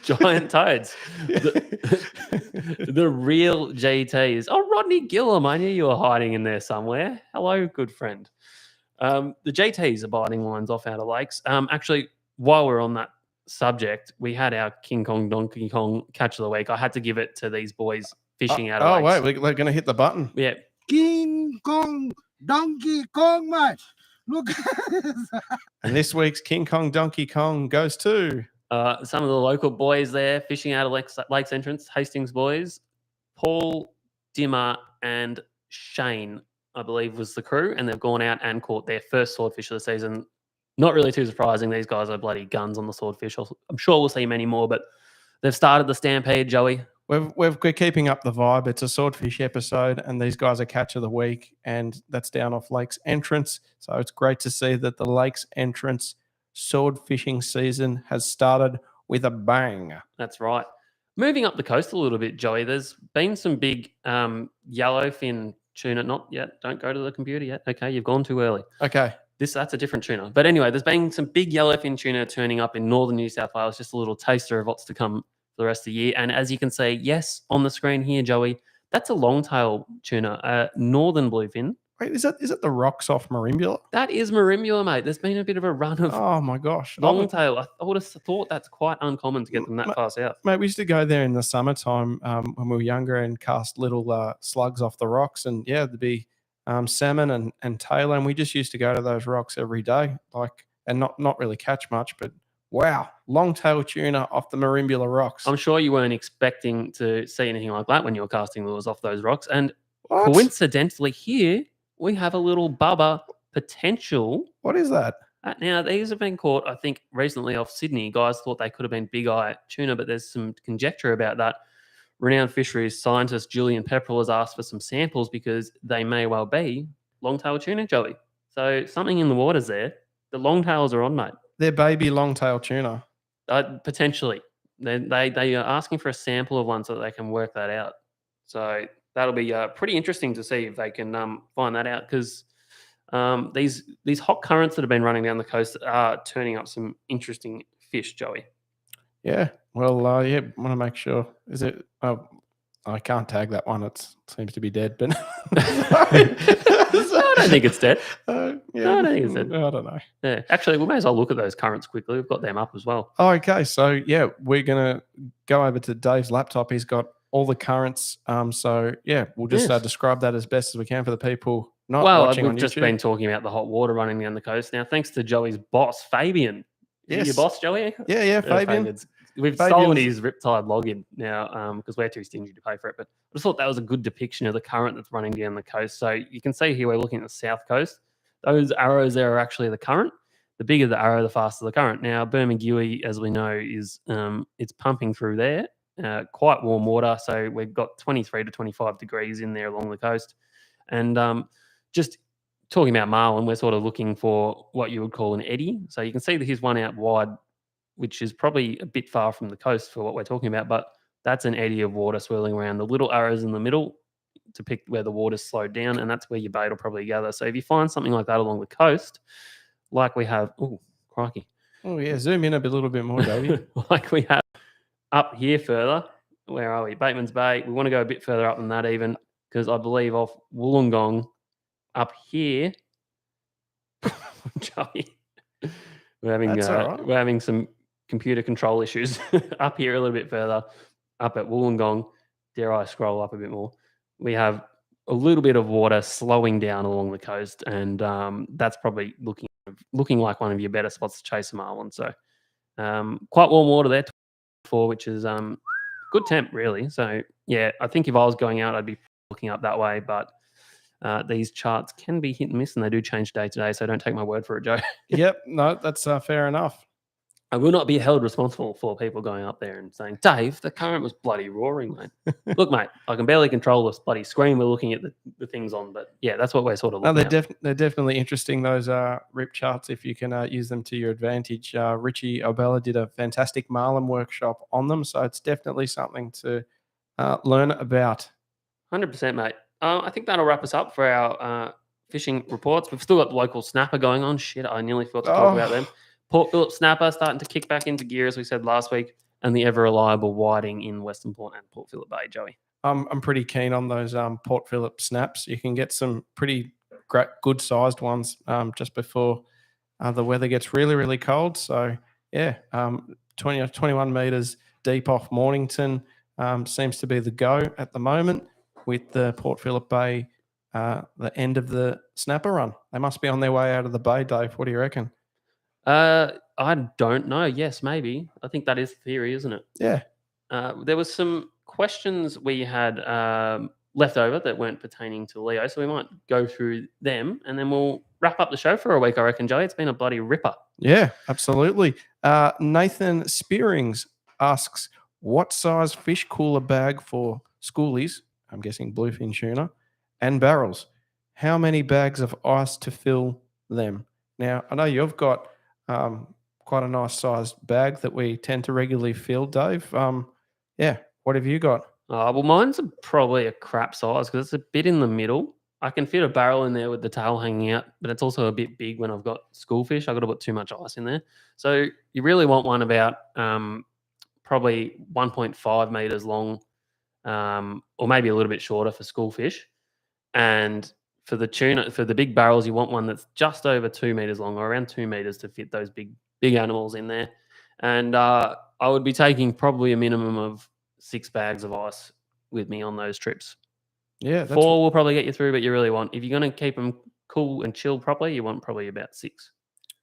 Giant toads. The real GTs. Oh, Rodney Gillum. I knew you were hiding in there somewhere. Hello, good friend. The JTs are biting lines off out of lakes. Actually, while we're on that subject, we had our King Kong Donkey Kong catch of the week. I had to give it to these boys fishing out of Oh, lakes. wait, we're going to hit the button. Yeah. King Kong, Donkey Kong match. Look. And this week's King Kong Donkey Kong goes to Some of the local boys there fishing out of Lakes Entrance, Hastings boys, Paul, Dimmer, and Shane, I believe, was the crew, and they've gone out and caught their first swordfish of the season. Not really too surprising. These guys are bloody guns on the swordfish. I'm sure we'll see many more, but they've started the stampede, Joey. we're keeping up the vibe. It's a swordfish episode, and these guys are catch of the week, and that's down off Lakes Entrance. So it's great to see that the Lakes Entrance sword fishing season has started with a bang. That's right. Moving up the coast a little bit, Joey, there's been some big yellowfin tuna. Not yet. Don't go to the computer yet. Okay, you've gone too early. Okay. That's a different tuna. But anyway, there's been some big yellowfin tuna turning up in northern New South Wales. Just a little taster of what's to come for the rest of the year. And as you can see, yes, on the screen here, Joey, that's a longtail tuna, northern bluefin. Wait, is that the rocks off Marimbula? That is Marimbula, mate. There's been a bit of a run of Oh my gosh. longtail. I would have thought that's quite uncommon to get them that far south. Mate, we used to go there in the summertime when we were younger and cast little slugs off the rocks. And yeah, there'd be salmon and tailor. And we just used to go to those rocks every day, and not really catch much. But wow, long-tail tuna off the Marimbula rocks. I'm sure you weren't expecting to see anything like that when you were casting lures off those rocks. And What? coincidentally here, we have a little bubba potential. What is that? Now, these have been caught, I think, recently off Sydney. Guys thought they could have been big eye tuna, but there's some conjecture about that. Renowned fisheries scientist Julian Pepperell has asked for some samples because they may well be long-tail tuna, Joey. So something in the waters there. The long-tails are on, mate. They're baby long-tail tuna. Potentially. They are asking for a sample of one so that they can work that out. So that'll be pretty interesting to see if they can find that out, because these hot currents that have been running down the coast are turning up some interesting fish, Joey. Yeah. Well, yeah, want to make sure. Is it? Oh, I can't tag that one. It seems to be dead, but I don't think it's dead. Yeah, No, I don't think it's dead. I don't know. Yeah. Actually, we may as well look at those currents quickly. We've got them up as well. Oh, okay. So yeah, we're gonna go over to Dave's laptop. He's got all the currents. So yeah, we'll just Yes. describe that as best as we can for the people not Well, watching we've on just YouTube. been talking about the hot water running down the coast. Now, thanks to Joey's boss, Fabian. Is he Yes. your boss, Joey? Yeah, Fabian. We've Fabian's- stolen his Riptide login now because we're too stingy to pay for it. But I just thought that was a good depiction of the current that's running down the coast. So you can see here we're looking at the south coast. Those arrows there are actually the current. The bigger the arrow, the faster the current. Now, Bermagui, as we know, is it's pumping through there. Quite warm water. So we've got 23 to 25 degrees in there along the coast. And just talking about marlin, we're sort of looking for what you would call an eddy. So you can see that here's one out wide, which is probably a bit far from the coast for what we're talking about, but that's an eddy of water swirling around. The little arrows in the middle depict where the water's slowed down, and that's where your bait will probably gather. So if you find something like that along the coast, like we have, oh, crikey. Oh yeah, zoom in a little bit more, Davey. Like we have up here further. Where are we? Bateman's Bay. We want to go a bit further up than that even, because I believe off Wollongong up here, Joey, That's all right. we're having some computer control issues up here a little bit further, up at Wollongong. Dare I scroll up a bit more? We have a little bit of water slowing down along the coast, and that's probably looking like one of your better spots to chase a marlin. So quite warm water there, 24, which is good temp really. So yeah, I think if I was going out, I'd be looking up that way, but these charts can be hit and miss, and they do change day to day. So don't take my word for it, Joe. Yep, no, that's fair enough. I will not be held responsible for people going up there and saying, Dave, the current was bloody roaring, mate. Look, mate, I can barely control this bloody screen we're looking at the things on. But yeah, that's what we're sort of No, looking at. they're definitely interesting, those rip charts, if you can use them to your advantage. Richie Obella did a fantastic marlin workshop on them, so it's definitely something to learn about. 100%, mate. I think that'll wrap us up for our fishing reports. We've still got the local snapper going on. Shit, I nearly forgot to talk about them. Port Phillip snapper starting to kick back into gear, as we said last week, and the ever-reliable whiting in Western Port and Port Phillip Bay, Joey. I'm pretty keen on those Port Phillip snaps. You can get some pretty good sized ones just before the weather gets really, really cold. So, yeah, 20 or 21 metres deep off Mornington seems to be the go at the moment with the Port Phillip Bay, the end of the snapper run. They must be on their way out of the bay, Dave. What do you reckon? I don't know. Yes, maybe. I think that is the theory, isn't it? Yeah. There was some questions we had left over that weren't pertaining to Leo, so we might go through them and then we'll wrap up the show for a week, I reckon, Joey. It's been a bloody ripper. Yeah, absolutely. Nathan Spearings asks, what size fish cooler bag for schoolies, I'm guessing bluefin tuna, and barrels? How many bags of ice to fill them? Now, I know you've got quite a nice sized bag that we tend to regularly fill, Dave. Yeah, what have you got? Well, mine's probably a crap size because it's a bit in the middle. I can fit a barrel in there with the tail hanging out, but it's also a bit big when I've got school fish. I've got to put too much ice in there. So you really want one about probably 1.5 meters long, or maybe a little bit shorter for school fish. And for the tuna, for the big barrels, you want one that's just over 2 meters long, or around 2 meters, to fit those big animals in there. And I would be taking probably a minimum of 6 bags of ice with me on those trips. Yeah, that's 4 will probably get you through, but you really want, if you're going to keep them cool and chill properly, you want probably about 6.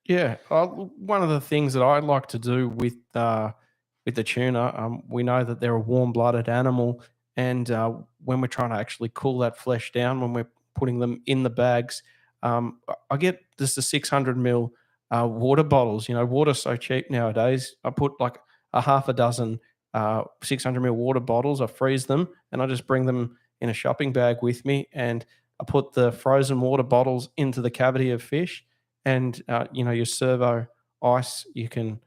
Yeah, one of the things that I like to do with the tuna, we know that they're a warm-blooded animal, and when we're trying to actually cool that flesh down, when we're putting them in the bags, I get just the 600 ml water bottles. You know, water's so cheap nowadays. I put like a half a dozen 600 ml water bottles. I freeze them, and I just bring them in a shopping bag with me, and I put the frozen water bottles into the cavity of fish. And your servo ice you can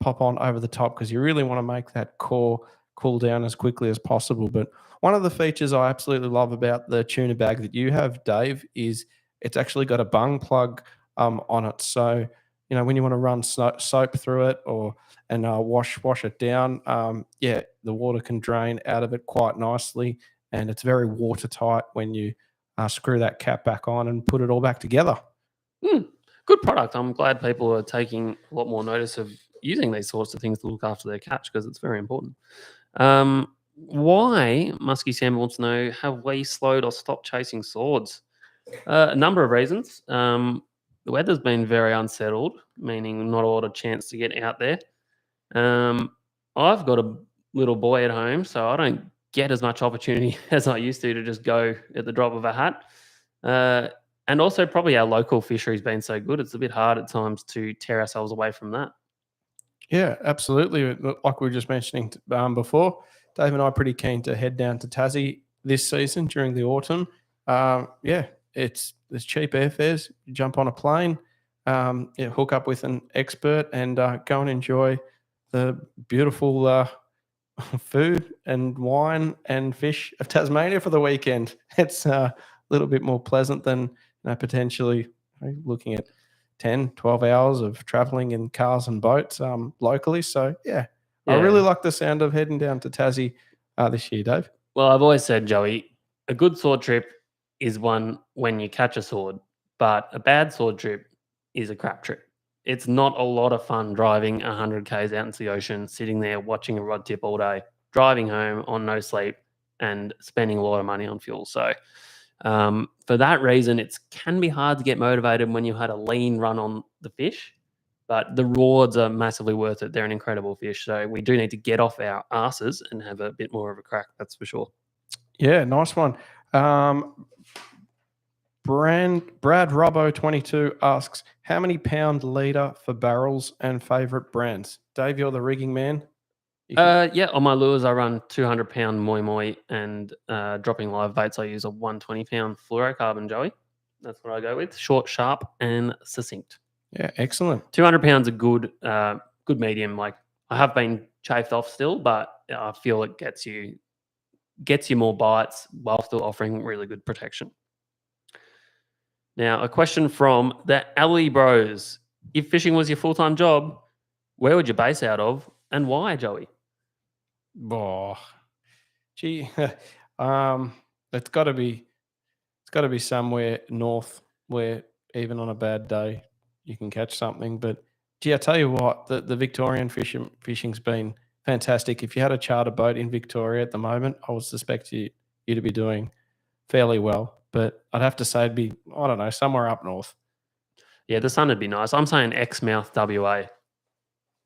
pop on over the top because you really want to make that core cool down as quickly as possible. But one of the features I absolutely love about the tuna bag that you have, Dave, is it's actually got a bung plug on it. So when you want to run soap through it and wash it down, the water can drain out of it quite nicely, and it's very watertight when you screw that cap back on and put it all back together. Good product. I'm glad people are taking a lot more notice of using these sorts of things to look after their catch, because it's very important. Why, Muskie Sam wants to know, have we slowed or stopped chasing swords? A number of reasons. The weather's been very unsettled, meaning not a lot of chance to get out there. I've got a little boy at home, so I don't get as much opportunity as I used to just go at the drop of a hat. And also probably our local fishery's been so good, it's a bit hard at times to tear ourselves away from that. Yeah, absolutely. Like we were just mentioning before, Dave and I are pretty keen to head down to Tassie this season during the autumn. There's cheap airfares. You jump on a plane, hook up with an expert, and go and enjoy the beautiful food and wine and fish of Tasmania for the weekend. It's a little bit more pleasant than potentially looking at 10, 12 hours of traveling in cars and boats locally. So, I really like the sound of heading down to Tassie this year, Dave. Well, I've always said, Joey, a good sword trip is one when you catch a sword, but a bad sword trip is a crap trip. It's not a lot of fun driving 100 Ks out into the ocean, sitting there watching a rod tip all day, driving home on no sleep, and spending a lot of money on fuel. So for that reason, it can be hard to get motivated when you had a lean run on the fish, but the rewards are massively worth it. They're an incredible fish. So we do need to get off our asses and have a bit more of a crack, that's for sure. Yeah, nice one. Brad Robbo 22 asks, how many pound leader for barrels and favourite brands? Dave, you're the rigging man. On my lures, I run 200-pound moi moi, and dropping live baits, I use a 120-pound fluorocarbon, Joey. That's what I go with. Short, sharp, and succinct. Yeah, excellent. 200 pounds a good medium. Like, I have been chafed off still, but I feel it gets you more bites while still offering really good protection. Now, a question from the Alley Bros. If fishing was your full-time job, where would you base out of and why, Joey? Oh, gee, it's got to be somewhere north where even on a bad day you can catch something. But gee, I tell you what, the Victorian fishing's been fantastic. If you had a charter boat in Victoria at the moment, I would suspect you to be doing fairly well. But I'd have to say it'd be, I don't know, somewhere up north. Yeah, the sun would be nice. I'm saying Exmouth, WA.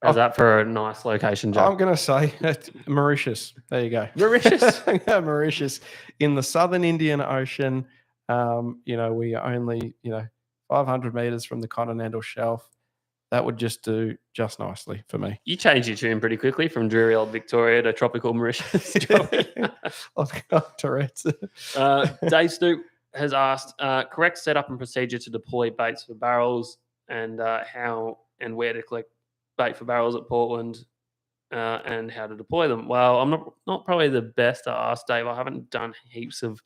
How's that for a nice location, Joe? I'm going to say Mauritius. There you go. Mauritius? Mauritius in the southern Indian Ocean. We are only, 500 meters from the continental shelf. That would just do just nicely for me. You changed your tune pretty quickly from dreary old Victoria to tropical Mauritius. I've got Tourette's. Dave Stoop has asked, correct setup and procedure to deploy baits for barrels and how and where to collect bait for barrels at Portland and how to deploy them. Well, I'm not probably the best to ask, Dave. I haven't done heaps of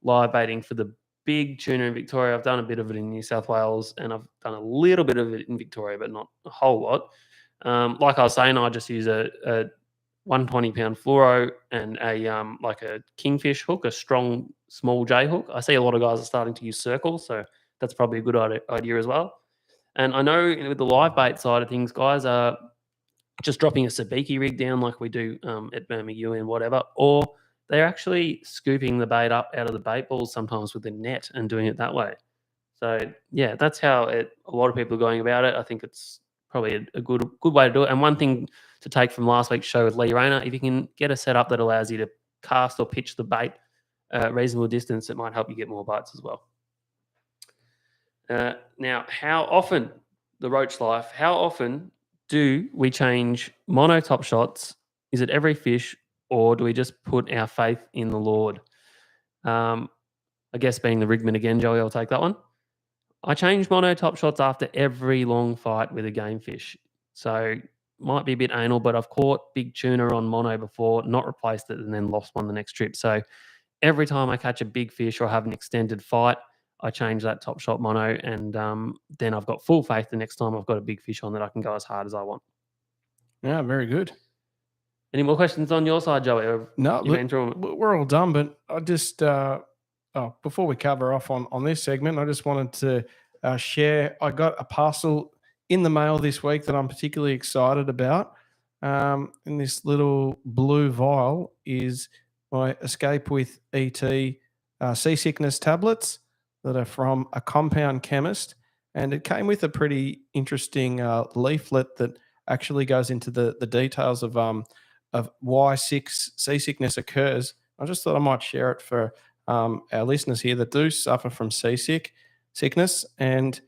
live baiting for the big tuna in Victoria. I've done a bit of it in New South Wales and I've done a little bit of it in Victoria, but not a whole lot. Like I was saying, I just use a 120-pound fluoro and a kingfish hook, a strong small J hook. I see a lot of guys are starting to use circles, so that's probably a good idea as well. And I know with the live bait side of things, guys are just dropping a sabiki rig down like we do at Bermuda and whatever, or they're actually scooping the bait up out of the bait balls sometimes with a net and doing it that way. So yeah, that's how a lot of people are going about it. I think it's probably a good way to do it. And one thing to take from last week's show with Lee Rayner, if you can get a setup that allows you to cast or pitch the bait a reasonable distance, it might help you get more bites as well. Now, how often do we change mono top shots? Is it every fish, or do we just put our faith in the Lord? I guess being the rigman again, Joey, I'll take that one. I change mono top shots after every long fight with a game fish. So might be a bit anal, but I've caught big tuna on mono before, not replaced it, and then lost one the next trip. So every time I catch a big fish or have an extended fight, I change that top shot mono, and then I've got full faith the next time I've got a big fish on that I can go as hard as I want. Yeah, very good. Any more questions on your side, Joey? No, we're all done, but I just, before we cover off on this segment, I just wanted to share, I got a parcel in the mail this week that I'm particularly excited about. In this little blue vial is my Escape with ET seasickness tablets that are from a compound chemist. And it came with a pretty interesting leaflet that actually goes into the details of why seasickness occurs. I just thought I might share it for our listeners here that do suffer from seasickness. And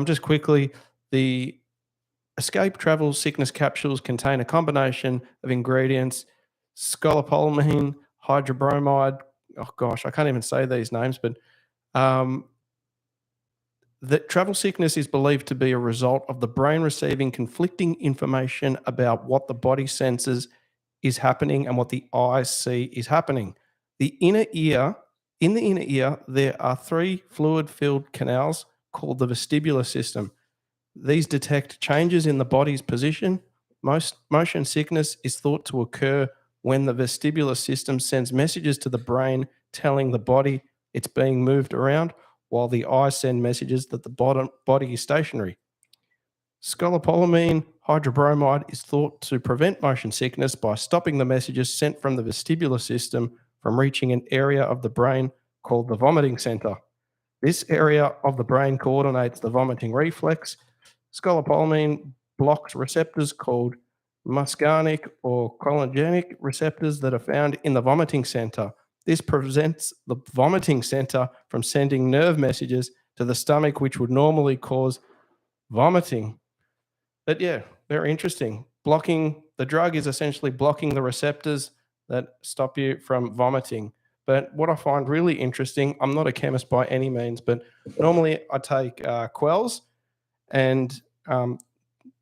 just quickly, the Escape Travel Sickness capsules contain a combination of ingredients: scopolamine, hydrobromide. Oh gosh, I can't even say these names, but that travel sickness is believed to be a result of the brain receiving conflicting information about what the body senses is happening and what the eyes see is happening. In the inner ear, there are 3 fluid-filled canals called the vestibular system. These detect changes in the body's position. Motion sickness is thought to occur when the vestibular system sends messages to the brain telling the body it's being moved around, while the eyes send messages that the body is stationary. Scopolamine hydrobromide is thought to prevent motion sickness by stopping the messages sent from the vestibular system from reaching an area of the brain called the vomiting center. This area of the brain coordinates the vomiting reflex. Scopolamine blocks receptors called muscarinic or cholinergic receptors that are found in the vomiting center. This prevents the vomiting center from sending nerve messages to the stomach, which would normally cause vomiting. But yeah, very interesting. The drug is essentially blocking the receptors that stop you from vomiting. But what I find really interesting, I'm not a chemist by any means, but normally I take Quells, and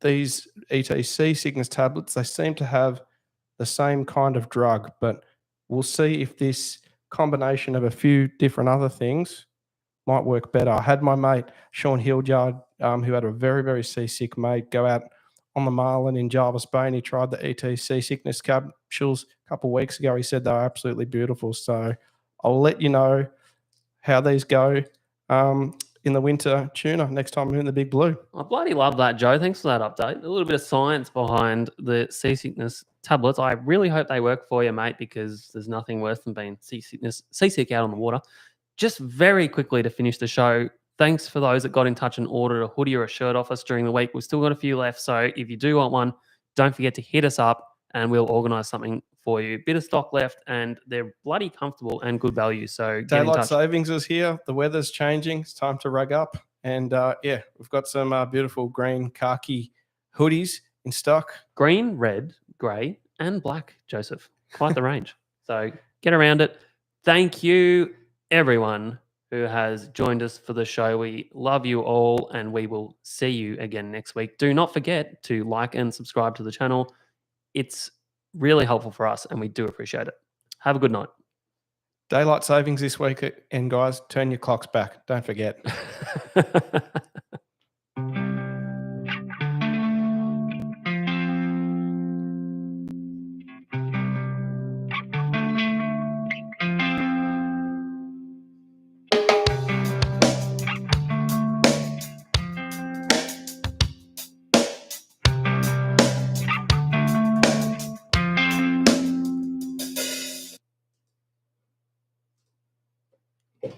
these ETC sickness tablets, they seem to have the same kind of drug, but we'll see if this combination of a few different other things might work better. I had my mate, Sean Hildyard, who had a very, very seasick mate, go out on the Marlin in Jarvis Bay, and he tried the ETC sickness capsules a couple of weeks ago. He said they were absolutely beautiful. So I'll let you know how these go. in the winter tuna next time we're in the big blue. I bloody love that, Joe. Thanks for that update. A little bit of science behind the seasickness tablets. I really hope they work for you, mate, because there's nothing worse than being seasick out on the water. Just very quickly to finish the show, thanks for those that got in touch and ordered a hoodie or a shirt off us during the week. We've still got a few left, so if you do want one, don't forget to hit us up and we'll organise something for you. Bit of stock left, and they're bloody comfortable and good value. So get in Daylight touch. savings is here. The weather's changing. It's time to rug up. And we've got some beautiful green khaki hoodies in stock. Green, red, grey, and black, Joseph. Quite the range. So get around it. Thank you, everyone who has joined us for the show. We love you all, and we will see you again next week. Do not forget to like and subscribe to the channel. It's really helpful for us, and we do appreciate it. Have a good night. Daylight savings this week. And guys, turn your clocks back. Don't forget.